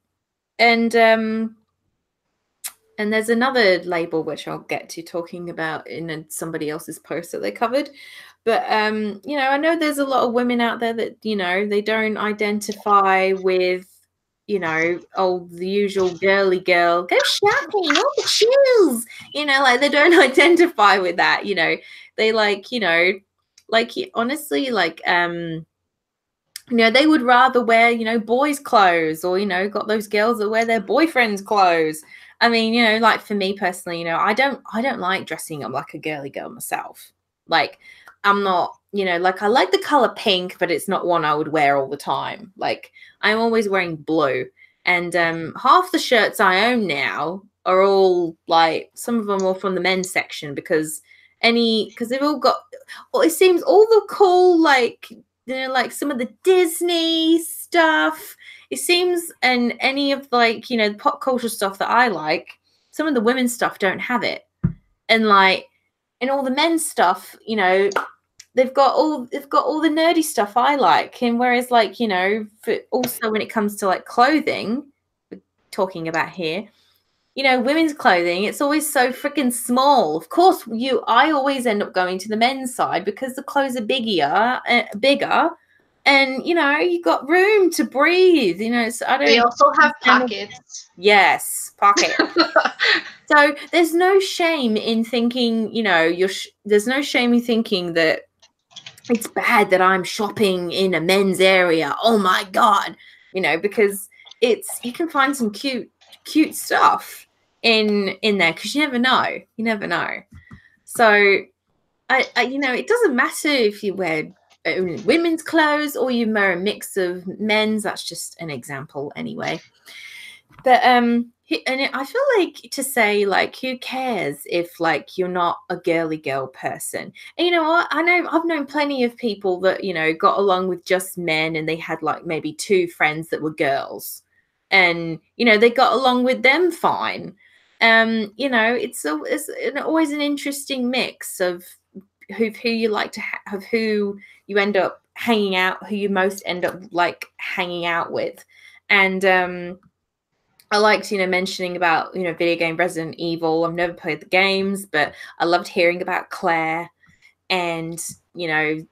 and um and there's another label which I'll get to talking about in somebody else's post that they covered. But you know, I know there's a lot of women out there that, you know, they don't identify with, you know, oh, the usual girly girl, go shopping, all the shoes, you know, like they don't identify with that, you know. They like, you know, like honestly, like you know, they would rather wear, you know, boys' clothes, or, you know, got those girls that wear their boyfriend's clothes. I mean, you know, like for me personally, you know, I don't like dressing up like a girly girl myself. Like, I'm not, you know, like I like the color pink, but it's not one I would wear all the time. Like, I'm always wearing blue. And half the shirts I own now are all like, some of them are from the men's section, because they've all got, well, it seems all the cool, like, you know, like some of the Disney stuff, it seems, and any of, like, you know, the pop culture stuff that I like, some of the women's stuff don't have it. And like, and all the men's stuff, you know, they've got all the nerdy stuff I like. And whereas, like, you know, for also when it comes to like clothing, we're talking about here, you know, women's clothing, it's always so freaking small. Of course, I always end up going to the men's side because the clothes are bigger, and, you know, you got room to breathe. You know, so I don't. They also have pockets. Yes, pockets. So there's no shame in thinking, you know, there's no shame in thinking that it's bad that I'm shopping in a men's area. Oh my God, you know, because you can find some cute stuff in there, because you never know. So I you know, it doesn't matter if you wear women's clothes or you wear a mix of men's. That's just an example anyway. But and I feel like to say, like, who cares if, like, you're not a girly girl person? And you know what? I've known plenty of people that, you know, got along with just men, and they had like maybe 2 friends that were girls, and, you know, they got along with them fine. You know, it's always an interesting mix of who you like to have, who you end up hanging out, who you most end up like hanging out with. And I liked, you know, mentioning about, you know, video game Resident Evil. I've never played the games, but I loved hearing about Claire, and, you know,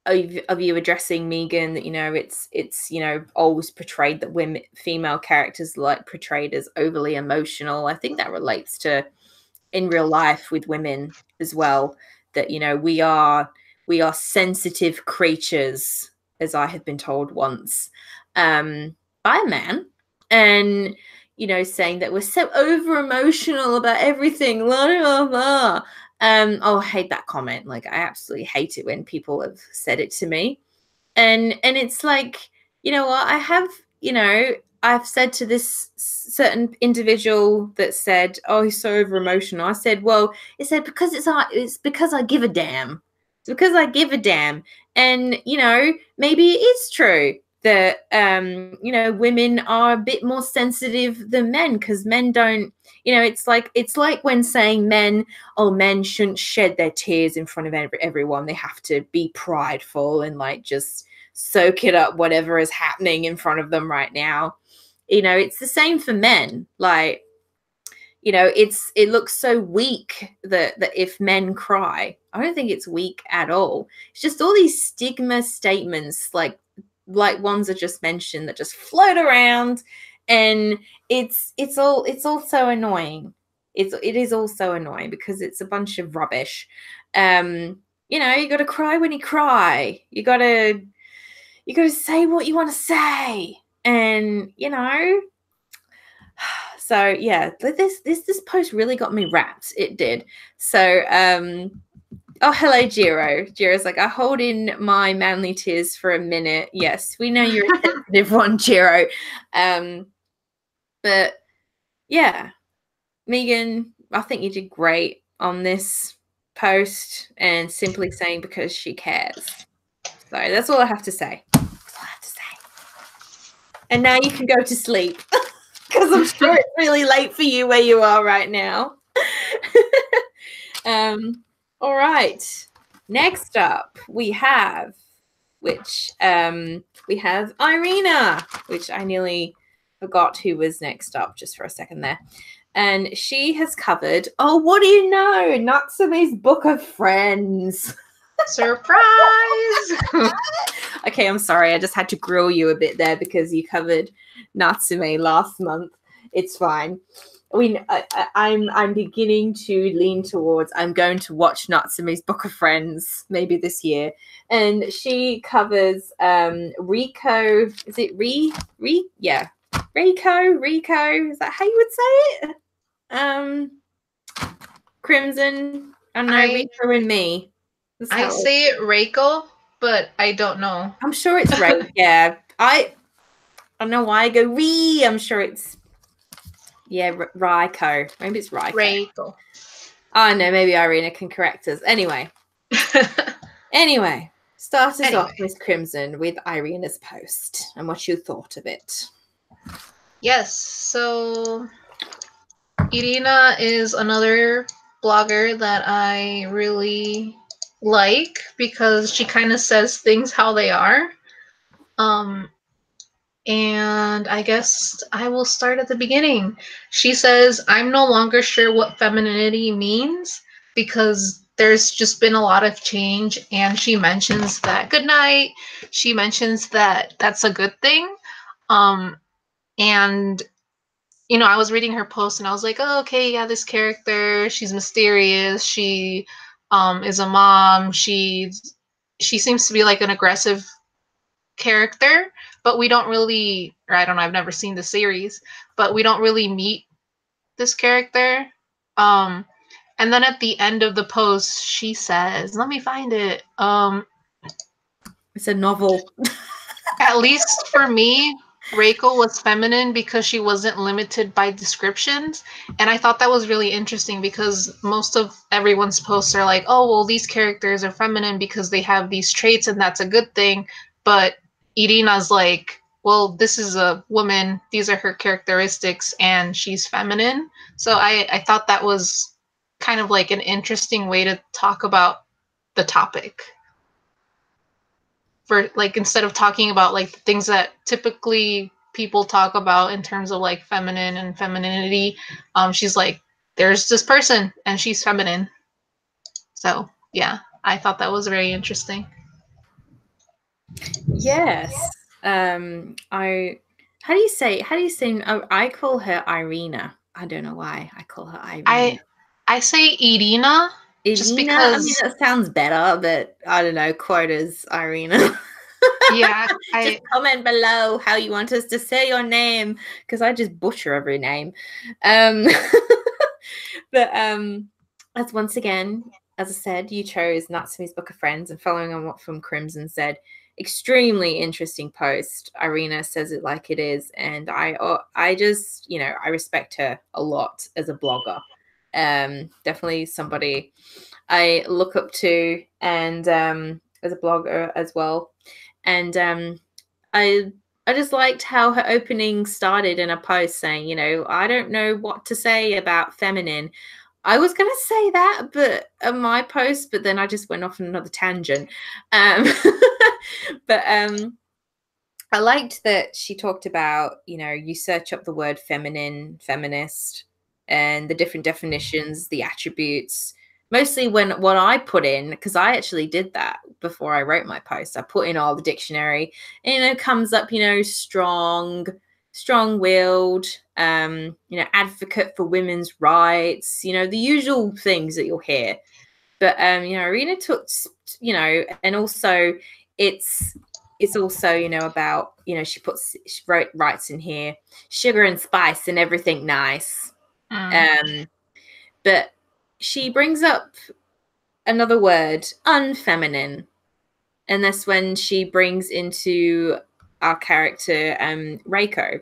of you addressing Megan, that, you know, it's you know, always portrayed that female characters like portrayed as overly emotional. I think that relates to in real life with women as well, that, you know, we are sensitive creatures, as I have been told once by a man. And, you know, saying that we're so over emotional about everything, blah, blah, blah. Oh, I hate that comment. Like, I absolutely hate it when people have said it to me. And it's like, you know what, I've said to this certain individual that said, oh, he's so over emotional. I said, well, it's because I give a damn. It's because I give a damn. And, you know, maybe it is true that you know, women are a bit more sensitive than men, because men don't, you know, it's like when saying men shouldn't shed their tears in front of everyone. They have to be prideful and like just soak it up, whatever is happening in front of them right now. You know, it's the same for men. Like, you know, it looks so weak that if men cry. I don't think it's weak at all. It's just all these stigma statements, like, like ones I just mentioned that just float around, and it's all so annoying. It is also annoying because it's a bunch of rubbish. You know, you got to cry when you cry. You got to say what you want to say, and you know. So yeah, this post really got me wrapped. It did. So oh, hello, Jiro. Jiro's like, I hold in my manly tears for a minute. Yes, we know you're a sensitive one, Jiro. But yeah, Megan, I think you did great on this post, and simply saying because she cares. So that's all I have to say. That's all I have to say. And now you can go to sleep because I'm sure it's really late for you where you are right now. All right. Next up, we have Irina, which I nearly forgot who was next up just for a second there. And she has covered, oh, what do you know? Natsume's Book of Friends. Surprise! Okay, I'm sorry. I just had to grill you a bit there because you covered Natsume last month. It's fine. I'm beginning to lean towards I'm going to watch Natsume's Book of Friends maybe this year, and she covers Rico. Is it Yeah, Rico. Is that how you would say it? Crimson. I don't know, Rico and me. I say it Reiko, but I don't know. I'm sure it's right. Yeah, I don't know why I go Ree. I'm sure it's Raiko. Maybe it's Raiko. Oh no, maybe Irina can correct us. Anyway, start us off, Miss Crimson, with Irina's post and what you thought of it. Yes, so Irina is another blogger that I really like because she kind of says things how they are. And I guess I will start at the beginning. She says, I'm no longer sure what femininity means because there's just been a lot of change. And she mentions that good night. She mentions that that's a good thing. And, you know, I was reading her post and I was like, oh, okay, yeah, this character, she's mysterious. She is a mom. She seems to be like an aggressive character, but we don't really, or I don't know, I've never seen the series, but we don't really meet this character. And then at the end of the post, she says, let me find it. It's a novel. At least for me, Reiko was feminine because she wasn't limited by descriptions. And I thought that was really interesting because most of everyone's posts are like, oh, well, these characters are feminine because they have these traits and that's a good thing. But Irina's like, well, this is a woman, these are her characteristics, and she's feminine. So I thought that was kind of like an interesting way to talk about the topic. For like, instead of talking about like the things that typically people talk about in terms of like feminine and femininity, she's like, there's this person and she's feminine. So yeah, I thought that was very interesting. Yes. How do you say oh, I call her Irina. I don't know why I call her Irina. I say Irina. Just because, I mean, that sounds better, but I don't know. Quotas, Irina. Yeah. Just comment below how you want us to say your name, because I just butcher every name. But as once again, as I said, you chose Natsume's Book of Friends, and following on what From Crimson said, extremely interesting post. Irina says it like it is, and I just, you know, I respect her a lot as a blogger. Definitely somebody I look up to, and as a blogger as well. And I just liked how her opening started in a post saying, you know, I don't know what to say about feminine. I was going to say that, but my post, but then I just went off on another tangent. But I liked that she talked about, you know, you search up the word feminine, feminist, and the different definitions, the attributes, mostly when what I put in, because I actually did that before I wrote my post. I put in all the dictionary, and it comes up, strong-willed, advocate for women's rights, the usual things that you'll hear. But Irina took, and also it's also, about, she writes in here, sugar and spice and everything nice. But she brings up another word, unfeminine. And that's when she brings into our character, Reiko.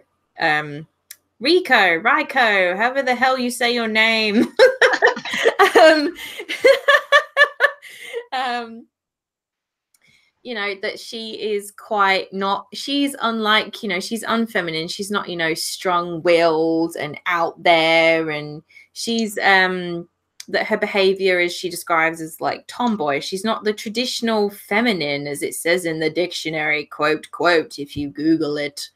Reiko, however the hell you say your name. That she is she's unlike, she's unfeminine. She's not, strong-willed and out there. And she's, that her behavior, as she describes, as like tomboy. She's not the traditional feminine, as it says in the dictionary, quote, if you Google it.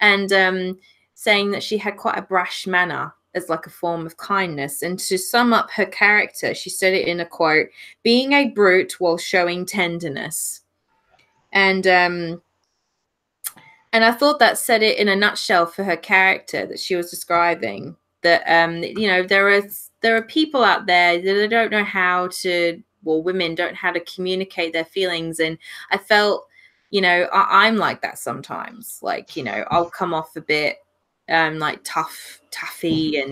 And saying that she had quite a brash manner as like a form of kindness. And to sum up her character, she said it in a quote, being a brute while showing tenderness. And I thought that said it in a nutshell for her character that she was describing. That there are people out there that don't know how to, well, women don't know how to communicate their feelings. And I felt, I'm like that sometimes. Like, I'll come off a bit like toughy,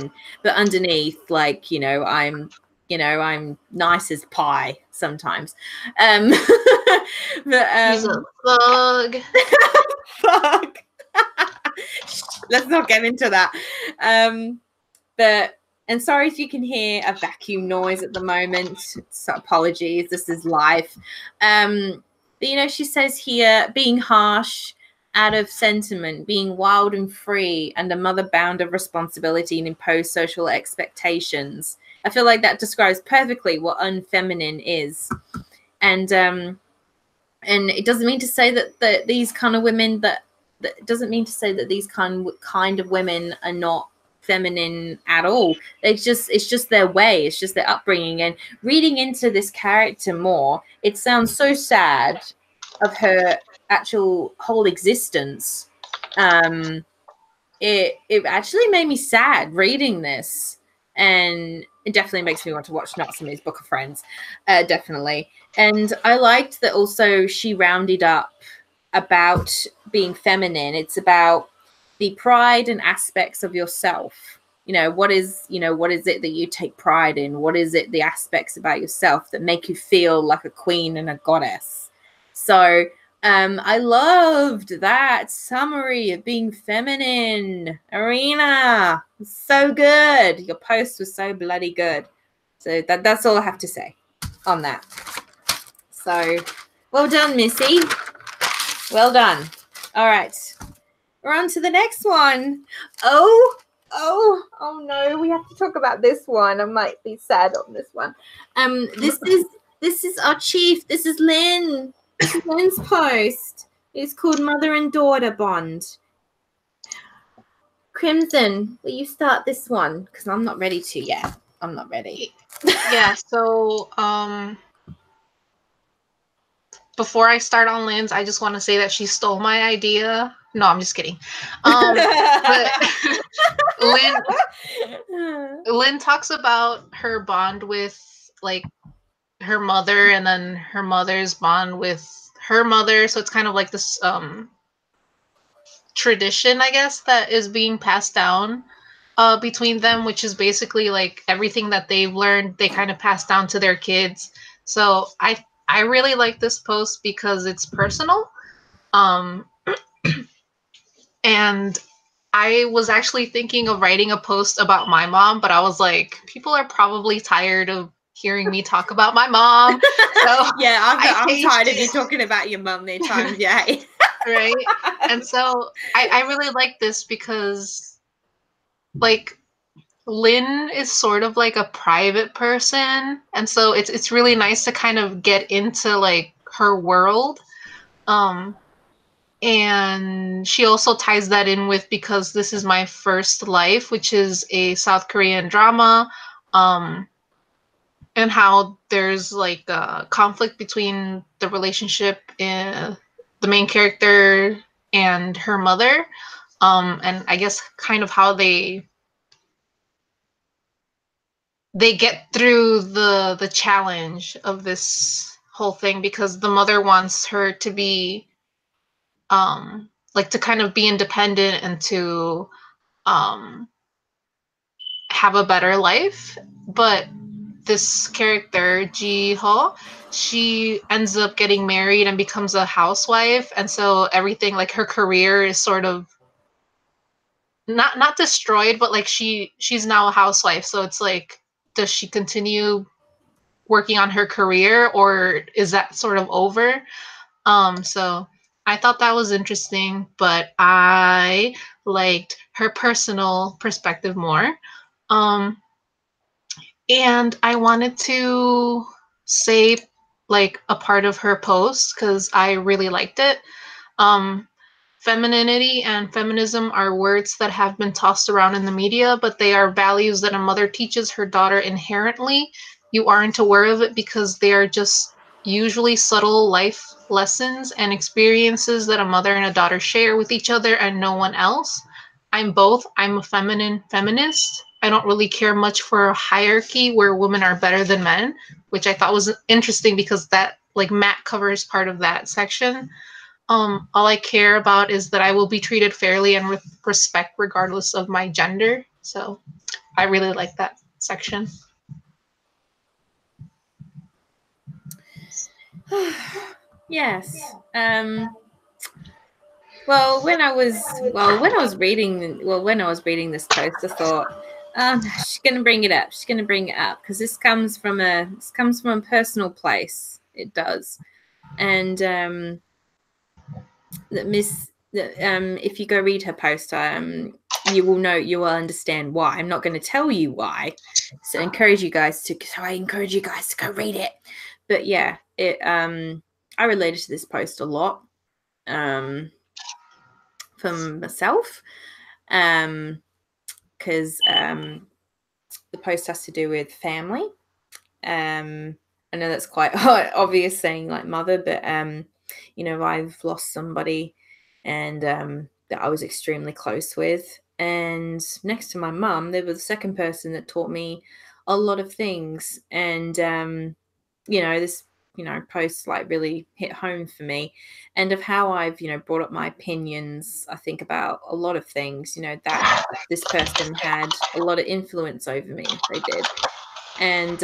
but underneath, like, I'm nice as pie sometimes. But he's a thug. fuck. Let's not get into that. And sorry if you can hear a vacuum noise at the moment. So apologies. This is live. But she says here, being harsh, out of sentiment, being wild and free, and a mother bound of responsibility and imposed social expectations. I feel like that describes perfectly what unfeminine is. And it doesn't mean to say that these kind of women that doesn't mean to say that these kind of women are not feminine at all. It's just their way. It's just their upbringing. And reading into this character more, it sounds so sad of her actual whole existence. It actually made me sad reading this, and it definitely makes me want to watch Natsume's Book of Friends, definitely. And I liked that also she rounded up about being feminine. It's about the pride and aspects of yourself. What is it that you take pride in? What is it, the aspects about yourself that make you feel like a queen and a goddess? So I loved that summary of being feminine. Irina, so good. Your post was so bloody good. So that's all I have to say on that. So well done, Missy. Well done. All right. We're on to the next one. Oh no, we have to talk about this one. I might be sad on this one. This is our chief. This is Lynn. This is Lynn's post. It's called Mother and Daughter Bond. Crimson, will you start this one? Because I'm not ready to yet. I'm not ready. Yeah, so before I start on Lynn's, I just want to say that she stole my idea. No, I'm just kidding. But Lynn talks about her bond with like her mother, and then her mother's bond with her mother. So it's kind of like this tradition, I guess, that is being passed down between them, which is basically like everything that they've learned, they kind of pass down to their kids. So I really like this post because it's personal. And I was actually thinking of writing a post about my mom, but I was like, people are probably tired of hearing me talk about my mom. So yeah, I'm tired of you talking about your mom the time. Yeah. Right. And so I really like this because like Lynn is sort of like a private person, and so it's really nice to kind of get into like her world. And she also ties that in with Because This Is My First Life, which is a South Korean drama. and how there's like a conflict between the relationship in the main character and her mother, and I guess kind of how they get through the challenge of this whole thing, because the mother wants her to be like to kind of be independent and to um have a better life. But this character, Ji Ho, she ends up getting married and becomes a housewife, and so everything, like her career is sort of not destroyed, but like she's now a housewife. So it's like, does she continue working on her career, or is that sort of over? So I thought that was interesting, but I liked her personal perspective more. Um, and I wanted to say like a part of her post because I really liked it. Um, Femininity and feminism are words that have been tossed around in the media, but they are values that a mother teaches her daughter inherently. You aren't aware of it because they are just usually subtle life lessons and experiences that a mother and a daughter share with each other and no one else. I'm both. I'm a feminine feminist. I don't really care much for a hierarchy where women are better than men, which I thought was interesting because that, like, Matt covers part of that section. All I care about is that I will be treated fairly and with respect regardless of my gender. So I really like that section. Yes. Well, when I was reading this post, I thought, she's gonna bring it up. She's gonna bring it up because this comes from a personal place. It does, and if you go read her post, you will understand why. I'm not going to tell you why. So I encourage you guys to go read it. But yeah, I related to this post a lot from myself, because the post has to do with family. I know that's quite obvious saying like mother, but I've lost somebody and that I was extremely close with. And next to my mum, they were the second person that taught me a lot of things. And this post like really hit home for me, and of how I've brought up my opinions. I think about a lot of things, that this person had a lot of influence over me. They did. And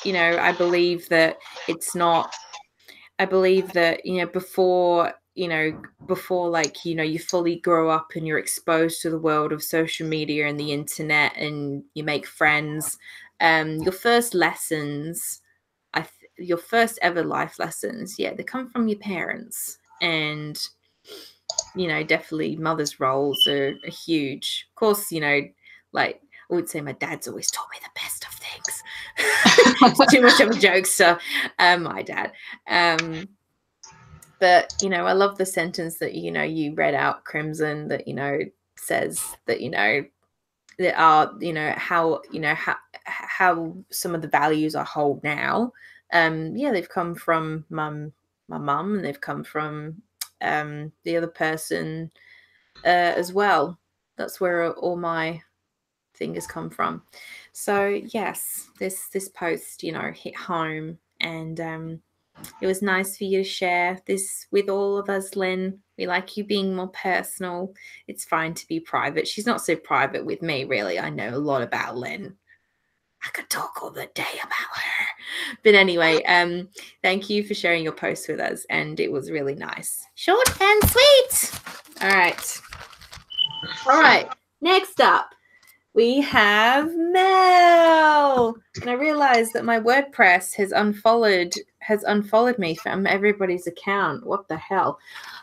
I believe that it's not, I believe that before like you fully grow up and you're exposed to the world of social media and the internet and you make friends, your first lessons, your first ever life lessons, they come from your parents. And definitely mothers' roles are huge. Of course, like I would say my dad's always taught me the best of things. It's too much of a jokester, my dad. But I love the sentence that you read out, Crimson, that says that there are how some of the values I hold now, they've come from my mum, and they've come from the other person as well. That's where all my things come from. So yes, this post hit home, and it was nice for you to share this with all of us, Lynn. We like you being more personal. It's fine to be private. She's not so private with me, really. I know a lot about Lynn. I could talk all the day about her. But anyway, thank you for sharing your post with us, and it was really nice. Short and sweet. All right. Next up, we have Mel. And I realized that my WordPress has unfollowed me from everybody's account. What the hell?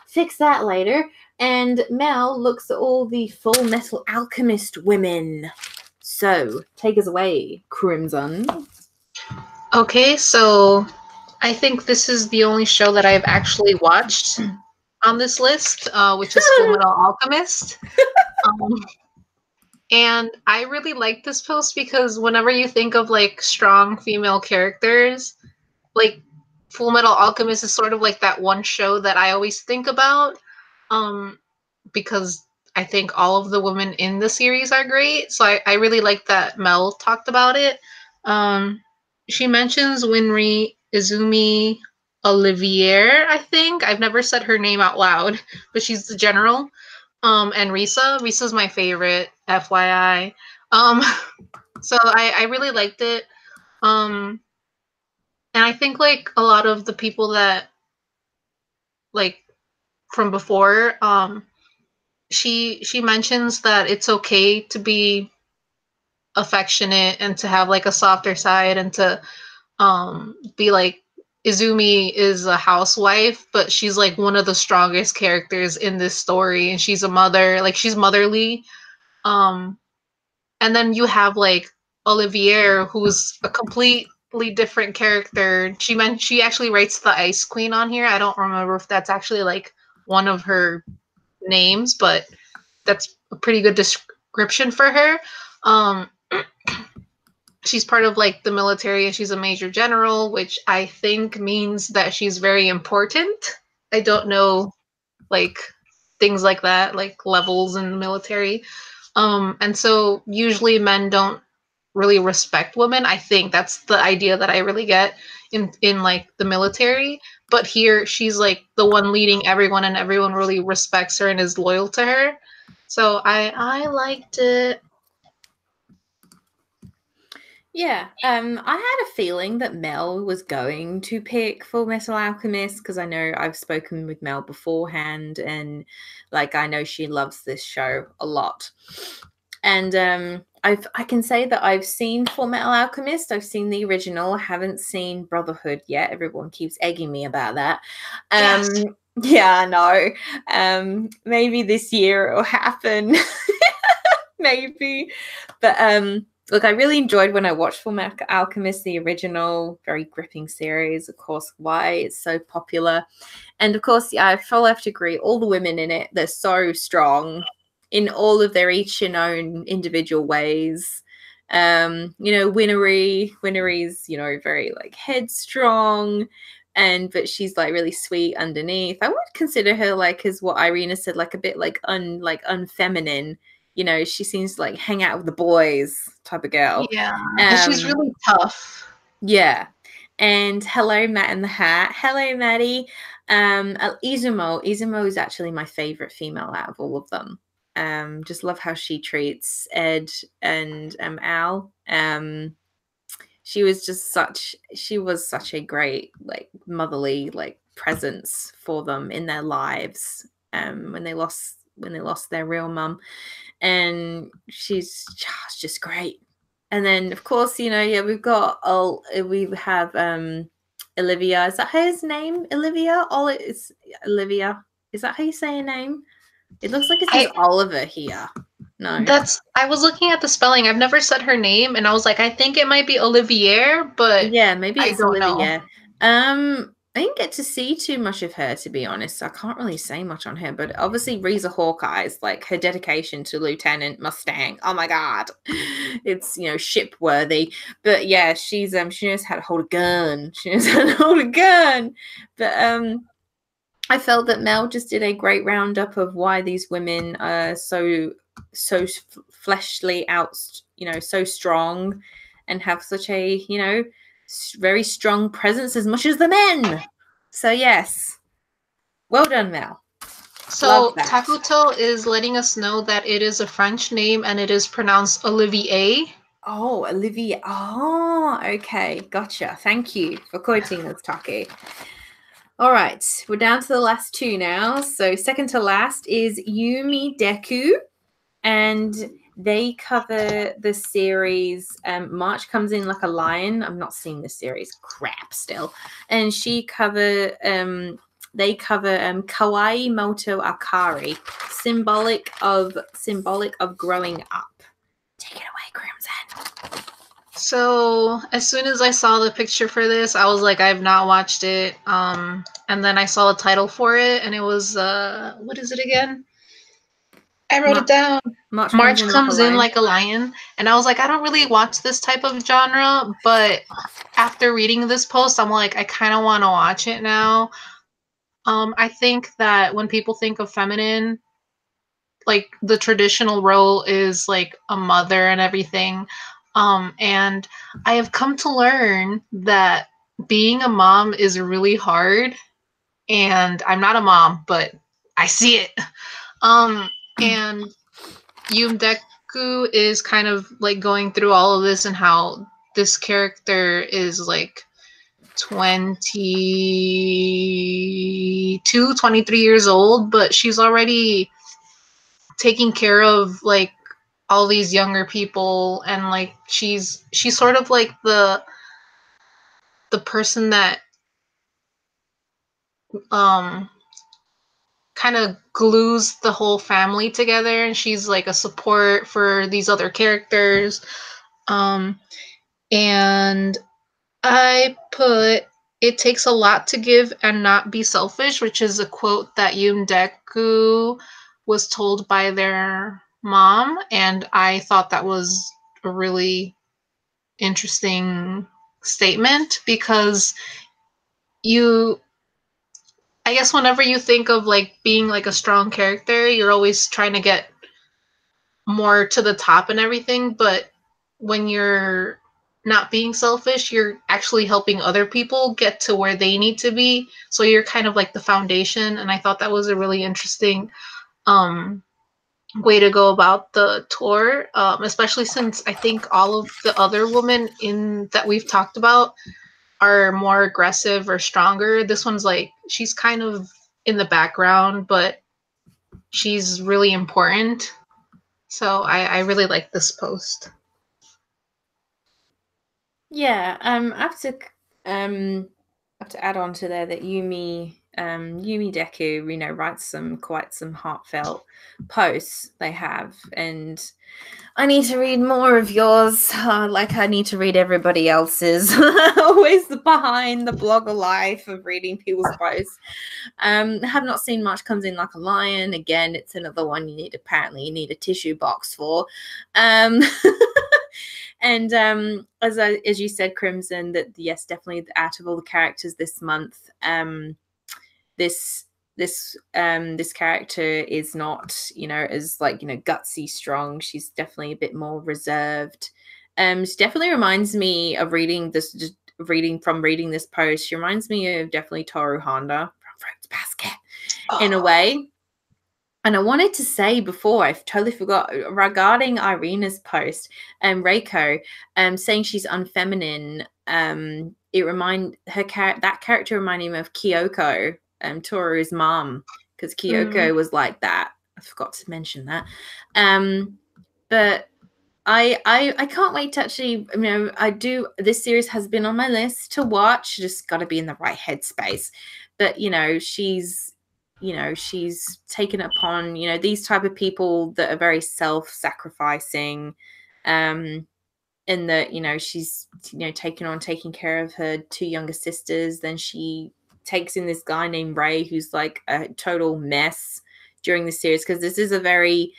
Fix that later. And Mel looks at all the Full Metal Alchemist women. So take us away, Crimson. Okay, so I think this is the only show that I've actually watched on this list, which is Full Metal Alchemist. And I really like this post because whenever you think of like strong female characters, like Full Metal Alchemist is sort of like that one show that I always think about. Um, because I think all of the women in the series are great. So I really like that Mel talked about it. Um, she mentions Winry Izumi Olivier, I think. I've never said her name out loud, but she's the general. And Risa. Risa's my favorite, FYI. Um, so I really liked it. Um, and I think like a lot of the people that like from before, she mentions that it's okay to be affectionate and to have like a softer side and to be like Izumi is a housewife, but she's like one of the strongest characters in this story and she's a mother, like she's motherly. Um and then you have like Olivier who's a completely different character. She actually writes the Ice Queen on here. I don't remember if that's actually like one of her names, but that's a pretty good description for her. Um, she's part of like the military and she's a major general, which I think means that she's very important. I don't know like things like that, like levels in the military. And so usually men don't really respect women. I think that's the idea that I really get in like the military. But here she's like the one leading everyone and everyone really respects her and is loyal to her. So I liked it. Yeah, I had a feeling that Mel was going to pick Full Metal Alchemist because I know I've spoken with Mel beforehand, and like I know she loves this show a lot. And I can say that I've seen Full Metal Alchemist. I've seen the original. I haven't seen Brotherhood yet. Everyone keeps egging me about that. Yes. Yeah, I know. Maybe this year it'll happen. Maybe, but look, I really enjoyed when I watched Full Metal Alchemist, the original, very gripping series. Of course, why it's so popular, and of course, yeah, I fully have to agree. All the women in it, they're so strong in all of their each and own individual ways. Winnery's, very like headstrong, but she's like really sweet underneath. I would consider her like as what Irina said, like a bit like unfeminine. She seems to like hang out with the boys type of girl. Yeah. And she's really tough. Yeah. And hello, Matt in the hat. Hello, Maddie. Izumo is actually my favorite female out of all of them. Just love how she treats Ed and Al. She was such a great like motherly like presence for them in their lives. When they lost their real mum, and she's just great. And then of course, we have Olivia. Is that his name? Olivia? It's Olivia. Is that how you say her name? It looks like it says Oliver here. No. I was looking at the spelling. I've never said her name and I was like, I think it might be Olivier, but yeah, maybe it's I don't Olivia. know. I didn't get to see too much of her, to be honest. I can't really say much on her, but obviously Risa Hawkeye's like her dedication to Lieutenant Mustang. Oh my god, it's ship worthy. But yeah, she knows how to hold a gun. She knows how to hold a gun. But I felt that Mel just did a great roundup of why these women are so fleshly out, so strong, and have such a very strong presence as much as the men. So yes, well done, Mel. So Takuto is letting us know that it is a French name and it is pronounced Olivier. Oh, Olivier. Oh, okay, gotcha. Thank you for quoting this, Taki. All right, we're down to the last two now. So second to last is Yumi Deku, and they cover the series. March comes in like a lion. I'm not seeing the series. Crap, still. And they cover Kawaii Moto Akari, symbolic of growing up. Take it away, Crimson. So as soon as I saw the picture for this, I was like, I've not watched it. And then I saw the title for it, and it was what is it again? I wrote it down. March Comes in like a lion. And I was like, I don't really watch this type of genre, but after reading this post, I'm like, I kind of want to watch it now. I think that when people think of feminine, like the traditional role is like a mother and everything. And I have come to learn that being a mom is really hard. And I'm not a mom, but I see it. And Yumdeku is kind of like going through all of this and how this character is like 23 years old, but she's already taking care of like all these younger people, and like she's sort of like the person that um kind of glues the whole family together, and she's like a support for these other characters. And I put, it takes a lot to give and not be selfish, which is a quote that Yundeku was told by their mom. And I thought that was a really interesting statement, because you, I guess whenever you think of like being like a strong character, you're always trying to get more to the top and everything. But when you're not being selfish, you're actually helping other people get to where they need to be. So you're kind of like the foundation. And I thought that was a really interesting um, way to go about the tour, especially since I think all of the other women in that we've talked about are more aggressive or stronger. This one's like, she's kind of in the background, but she's really important. So I really like this post. Yeah, I have to add on to there that Yumi Deku, writes quite some heartfelt posts they have, and I need to read more of yours. Like I need to read everybody else's. Always behind the blogger life of reading people's posts. Have not seen much comes in like a lion. Again, it's another one you need a tissue box for. And as you said, Crimson, that yes, definitely out of all the characters this month, this character is not, as like, gutsy strong. She's definitely a bit more reserved. She definitely reminds me of reading this post. She reminds me of definitely Toru Honda from Fruits Basket in a way. And I wanted to say before, I totally forgot, regarding Irina's post, Reiko, saying she's unfeminine. That character reminded me of Kyoko, Toru's mom, because Kyoko was like that. I forgot to mention that. But I can't wait to actually, this series has been on my list to watch. Just got to be in the right headspace. But she's taken upon, these type of people that are very self-sacrificing, in that, she's, taking care of her two younger sisters. Then she takes in this guy named Ray, who's like a total mess during the series, because this is a very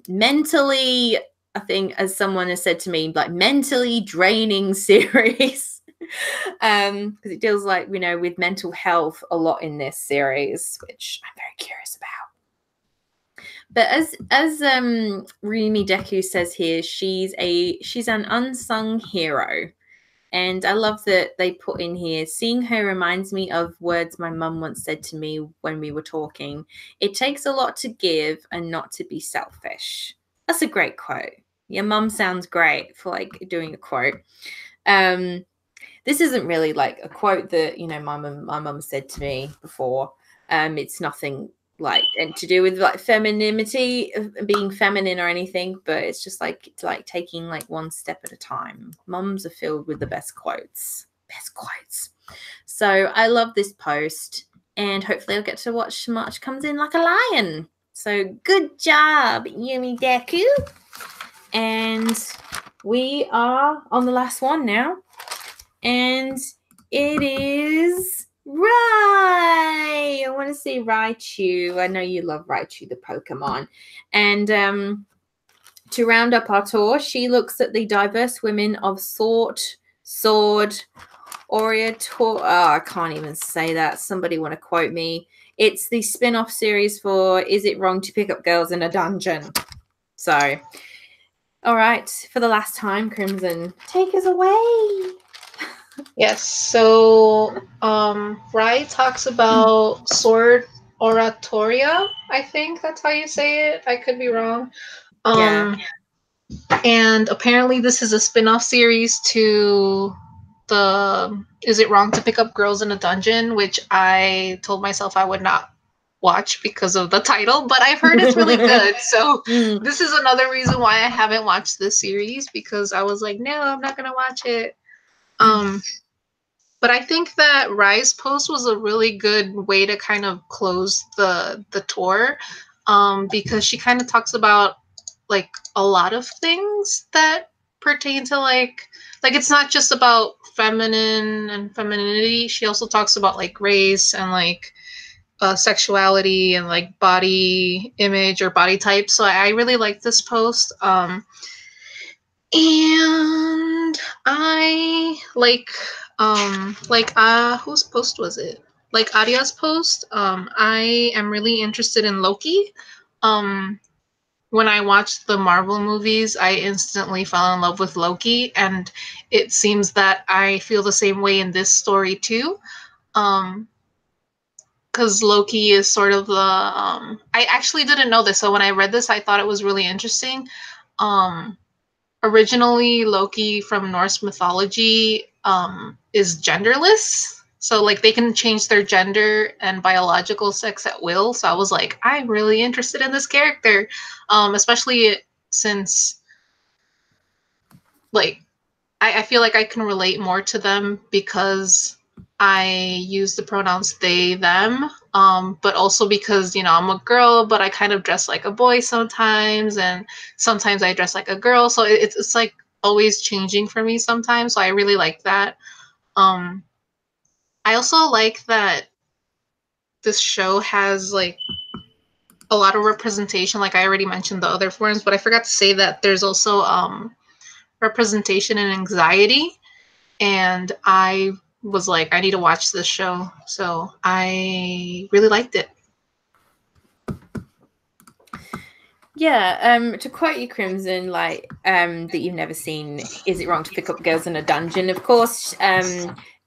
mentally, I think, as someone has said to me, like mentally draining series. Because it deals like, with mental health a lot in this series, which I'm very curious about. But as Rumi Deku says here, she's an unsung hero. And I love that they put in here, seeing her reminds me of words my mum once said to me when we were talking. It takes a lot to give and not to be selfish. That's a great quote. Your mum sounds great for like doing a quote. This isn't really like a quote that, my mum said to me before. It's nothing like and to do with like femininity, being feminine or anything, but it's just like taking like one step at a time. Mums are filled with the best quotes. So I love this post, and hopefully I'll get to watch March Comes In Like a Lion. So good job, Yumi Deku. And we are on the last one now, and it is Right. I want to see Raichu. I know you love Raichu, the Pokemon. And to round up our tour, she looks at the diverse women of thought, sword, orator. Oh, I can't even say that. Somebody want to quote me. It's the spin-off series for Is It Wrong to Pick Up Girls in a Dungeon? So, all right. For the last time, Crimson, take us away. Yes, so Rai talks about sword oratoria. I think that's how you say it. I could be wrong. Yeah. And apparently this is a spin-off series to the Is It Wrong to Pick Up Girls in a Dungeon, which I told myself I would not watch because of the title, but I've heard it's really good. So this is another reason why I haven't watched this series, because I was like, no, I'm not gonna watch it. But I think that Rai's post was a really good way to kind of close the tour, because she kind of talks about like a lot of things that pertain to like it's not just about feminine and femininity. She also talks about like race and like sexuality and like body image or body type. So I really like this post. And I whose post was it? Like Aria's post. I am really interested in Loki. When I watched the Marvel movies, I instantly fell in love with Loki, and it seems that I feel the same way in this story too. Because Loki is sort of the I actually didn't know this, so when I read this, I thought it was really interesting. Originally, Loki from Norse mythology is genderless. So, like, they can change their gender and biological sex at will. So, I was like, I'm really interested in this character, especially since, like, I feel like I can relate more to them because I use the pronouns they, them, but also because, you know, I'm a girl, but I kind of dress like a boy sometimes, and sometimes I dress like a girl. So it's like always changing for me sometimes. So I really like that. I also like that this show has like a lot of representation. Like I already mentioned the other forms, but I forgot to say that there's also representation and anxiety. And I was like, I need to watch this show. So I really liked it. Yeah, to quote you, Crimson, like that you've never seen Is It Wrong to Pick Up Girls in a Dungeon? Of course,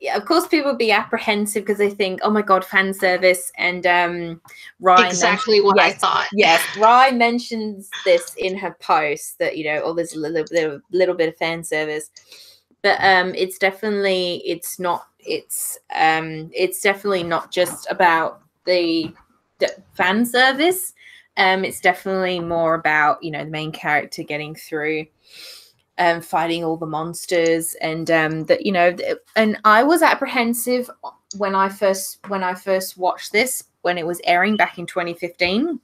yeah, of course people would be apprehensive because they think, oh my god, fan service. And Ryan exactly what I thought. Yes, Ryan mentions this in her post that, you know, oh, there's a little bit of fan service. But it's definitely definitely not just about the fan service. It's definitely more about, you know, the main character getting through fighting all the monsters, and that, you know, and I was apprehensive when I first watched this when it was airing back in 2015.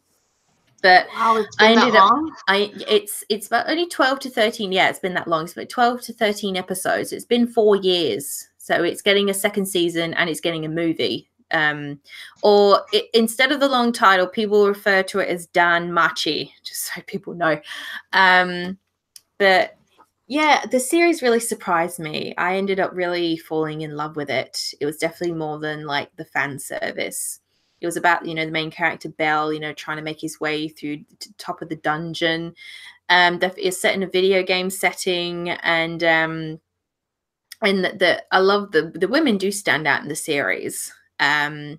But wow, it's been that long? It's about only 12 to 13. Yeah, it's been that long. It's about 12 to 13 episodes. It's been 4 years. So it's getting a second season and it's getting a movie. Instead of the long title, people refer to it as Dan Machi, just so people know. But yeah, the series really surprised me. I ended up really falling in love with it. It was definitely more than like the fan service. It was about, you know, the main character Bell, you know, trying to make his way through the top of the dungeon. It's set in a video game setting, and I love the women do stand out in the series. I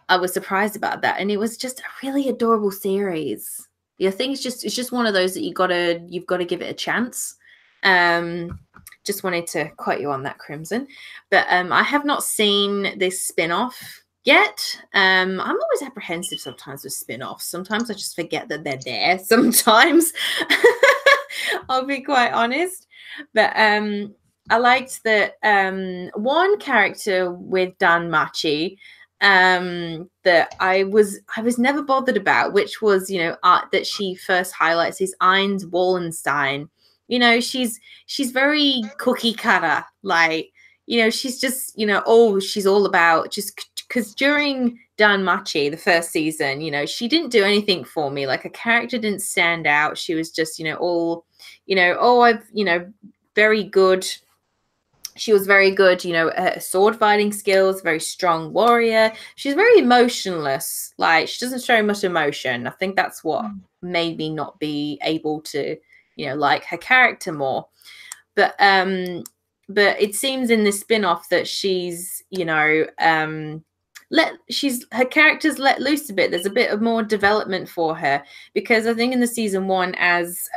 was surprised about that, and it was just a really adorable series. I think it's just one of those that you've got to give it a chance. Just wanted to quote you on that, Crimson. But I have not seen this spin-off yet. I'm always apprehensive sometimes with spin-offs. Sometimes I just forget that they're there. Sometimes I'll be quite honest. But I liked that one character with Dan Machi that I was never bothered about, which was, you know, that she first highlights is Ainz Wallenstein. You know, she's very cookie cutter, like, you know, she's just, you know, oh, she's all about just because during Danmachi, the first season, you know, she didn't do anything for me. Like, a character didn't stand out. She was just, you know, all, you know, oh, I've, you know, very good. She was very good, you know, sword fighting skills, very strong warrior. She's very emotionless. Like, she doesn't show much emotion. I think that's what made me not be able to, you know, like her character more. But it seems in this spin-off that she's, you know, her character's let loose a bit. There's a bit of more development for her, because I think in the season 1, as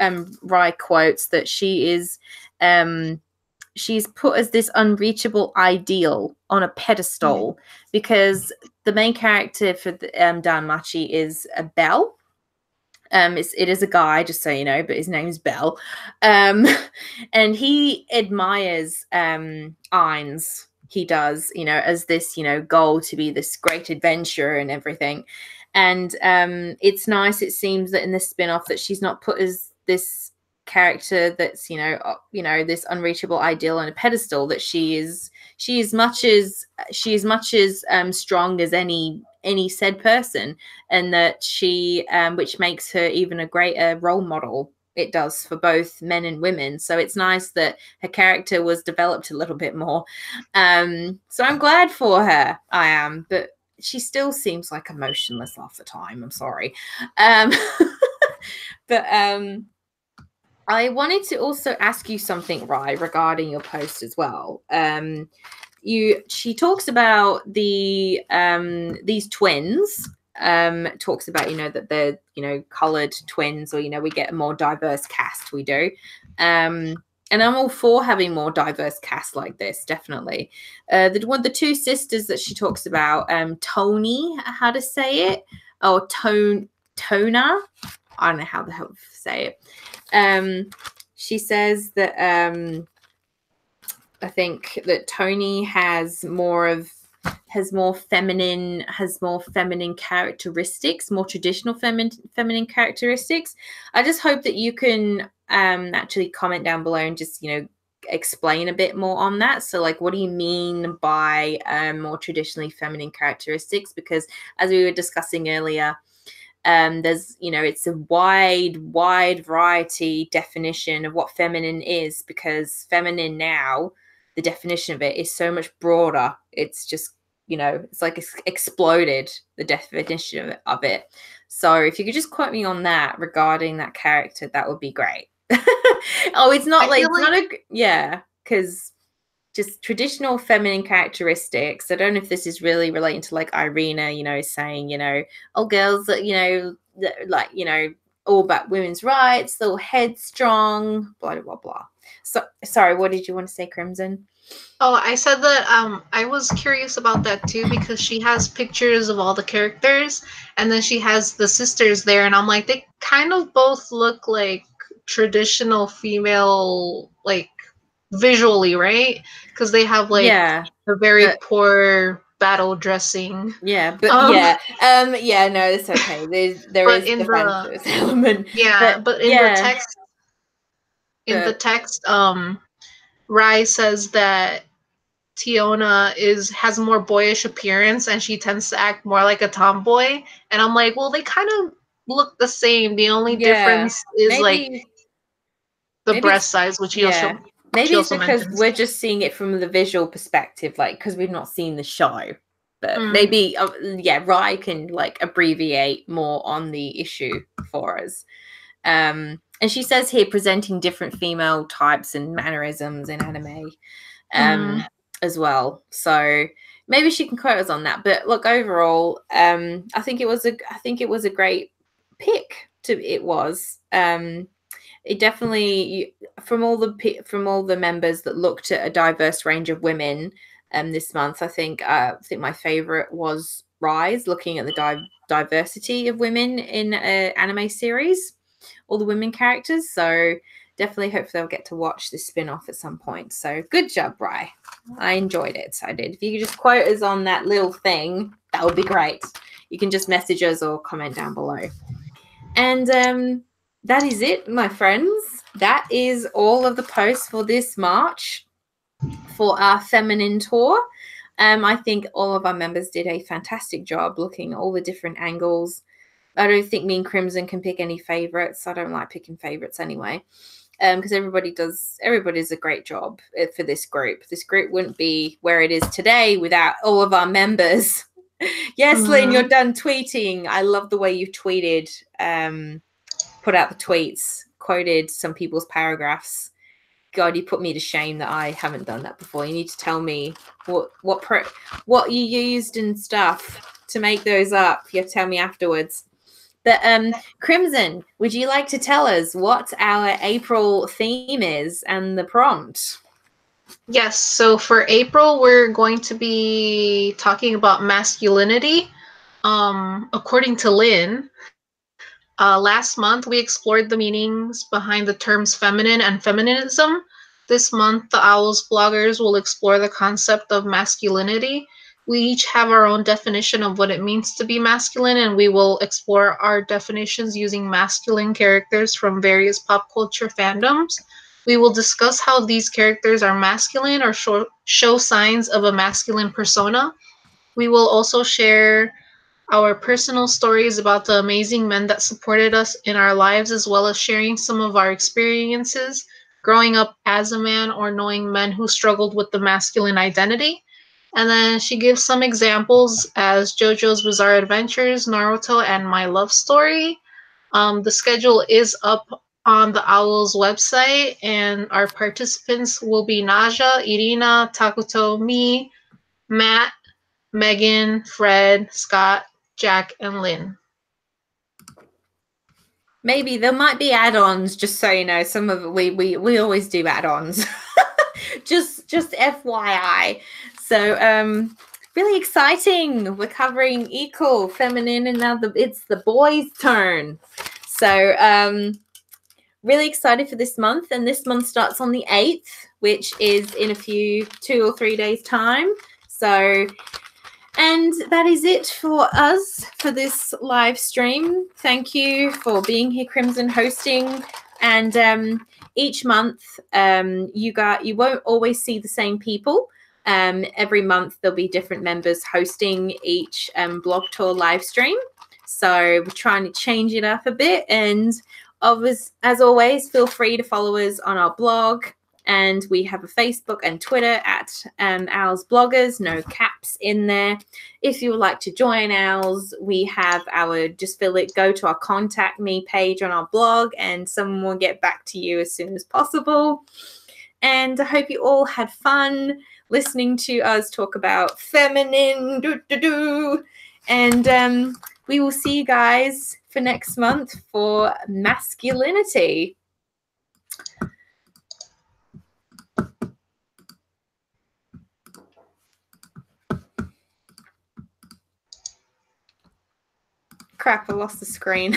Rai quotes, that she is she's put as this unreachable ideal on a pedestal, because the main character for the Danmachi is Belle. It is a guy, just so you know, but his name's Bell. And he admires Ainz. He does, you know, as this, you know, goal to be this great adventurer and everything. And it's nice, it seems, that in this spin-off that she's not put as this character that's, you know, this unreachable ideal on a pedestal, that she is much as strong as any said person, and that she which makes her even a greater role model. It does, for both men and women. So it's nice that her character was developed a little bit more. So I'm glad for her. I am, but she still seems like emotionless half the time. I'm sorry. But I wanted to also ask you something, Rai, regarding your post as well. She talks about these twins. Talks about, you know, that they're, you know, colored twins, or, you know, we get a more diverse cast. We do. And I'm all for having more diverse cast like this, definitely. The two sisters that she talks about, Tony, how to say it, or Tona. I don't know how the hell to say it. She says that I think that Tony has more feminine characteristics, more traditional feminine characteristics. I just hope that you can actually comment down below and just, you know, explain a bit more on that. So, like, what do you mean by more traditionally feminine characteristics? Because as we were discussing earlier, there's, you know, it's a wide variety definition of what feminine is, because feminine now, the definition of it is so much broader. It's just, you know, it's like it's exploded, the definition of it. So if you could just quote me on that regarding that character, that would be great. Oh, it's not like, it's not a, yeah, because just traditional feminine characteristics. I don't know if this is really relating to, like, Irina, you know, saying, you know, oh, girls that, you know, like, you know, all about women's rights, little headstrong, blah, blah, blah. So, sorry, what did you want to say, Crimson? Oh, I said that I was curious about that too, because she has pictures of all the characters, and then she has the sisters there, and I'm like, they kind of both look like traditional female, like, visually, right? Because they have, like, a very poor battle dressing. Yeah, but yeah, no, it's okay. There is the fan service element. Yeah, but in the text, Rai says that Tiona has more boyish appearance, and she tends to act more like a tomboy. And I'm like, well, they kind of look the same. The only difference is like the breast size, which she'll maybe it's because mentions. we're just seeing it from the visual perspective, like, because we've not seen the show. But maybe, Rai can, like, abbreviate more on the issue for us. And she says here, presenting different female types and mannerisms in anime as well. So maybe she can quote us on that. But look, overall, I think it was a great pick. It definitely, from all the members that looked at a diverse range of women this month, I think my favorite was Rise, looking at the diversity of women in an anime series, all the women characters. So definitely hope they'll get to watch this spin-off at some point. So good job, Rai. I enjoyed it. I did. If you could just quote us on that little thing, that would be great. You can just message us or comment down below. And that is it, my friends. That is all of the posts for this March. for our feminine tour. I think all of our members did a fantastic job looking at all the different angles. I don't think me and Crimson can pick any favorites. I don't like picking favorites anyway, because everybody does a great job for this group. This group wouldn't be where it is today without all of our members. Yes, Lynn, you're done tweeting. I love the way you've tweeted, put out the tweets, quoted some people's paragraphs. God, you put me to shame that I haven't done that before. You need to tell me what you used and stuff to make those up. You have to tell me afterwards. But Crimson, would you like to tell us what our April theme is and the prompt? Yes, so for April, we're going to be talking about masculinity. According to Lynn, last month we explored the meanings behind the terms feminine and feminism. This month, the OWLS bloggers will explore the concept of masculinity. We each have our own definition of what it means to be masculine, and we will explore our definitions using masculine characters from various pop culture fandoms. We will discuss how these characters are masculine or show signs of a masculine persona. We will also share our personal stories about the amazing men that supported us in our lives, as well as sharing some of our experiences growing up as a man or knowing men who struggled with the masculine identity. And then she gives some examples as JoJo's Bizarre Adventures, Naruto, and My Love Story. The schedule is up on the OWLS website, and our participants will be Naja, Irina, Takuto, me, Matt, Megan, Fred, Scott, Jack, and Lynn. Maybe there might be add-ons, just so you know. Some of we always do add-ons. just FYI. So really exciting. We're covering equal, feminine, and now it's the boys' turn. So really excited for this month, and this month starts on the 8th, which is in a few 2 or 3 days time. So, and that is it for us for this live stream. Thank you for being here, Crimson, hosting. And each month, you won't always see the same people. Every month there'll be different members hosting each blog tour live stream. So we're trying to change it up a bit. And as always, feel free to follow us on our blog. And we have a Facebook and Twitter at OWLS Bloggers, no caps in there. If you would like to join OWLS, we have go to our contact me page on our blog, and someone will get back to you as soon as possible. And I hope you all had fun listening to us talk about feminine. And we will see you guys for next month for masculinity. Crap, I lost the screen.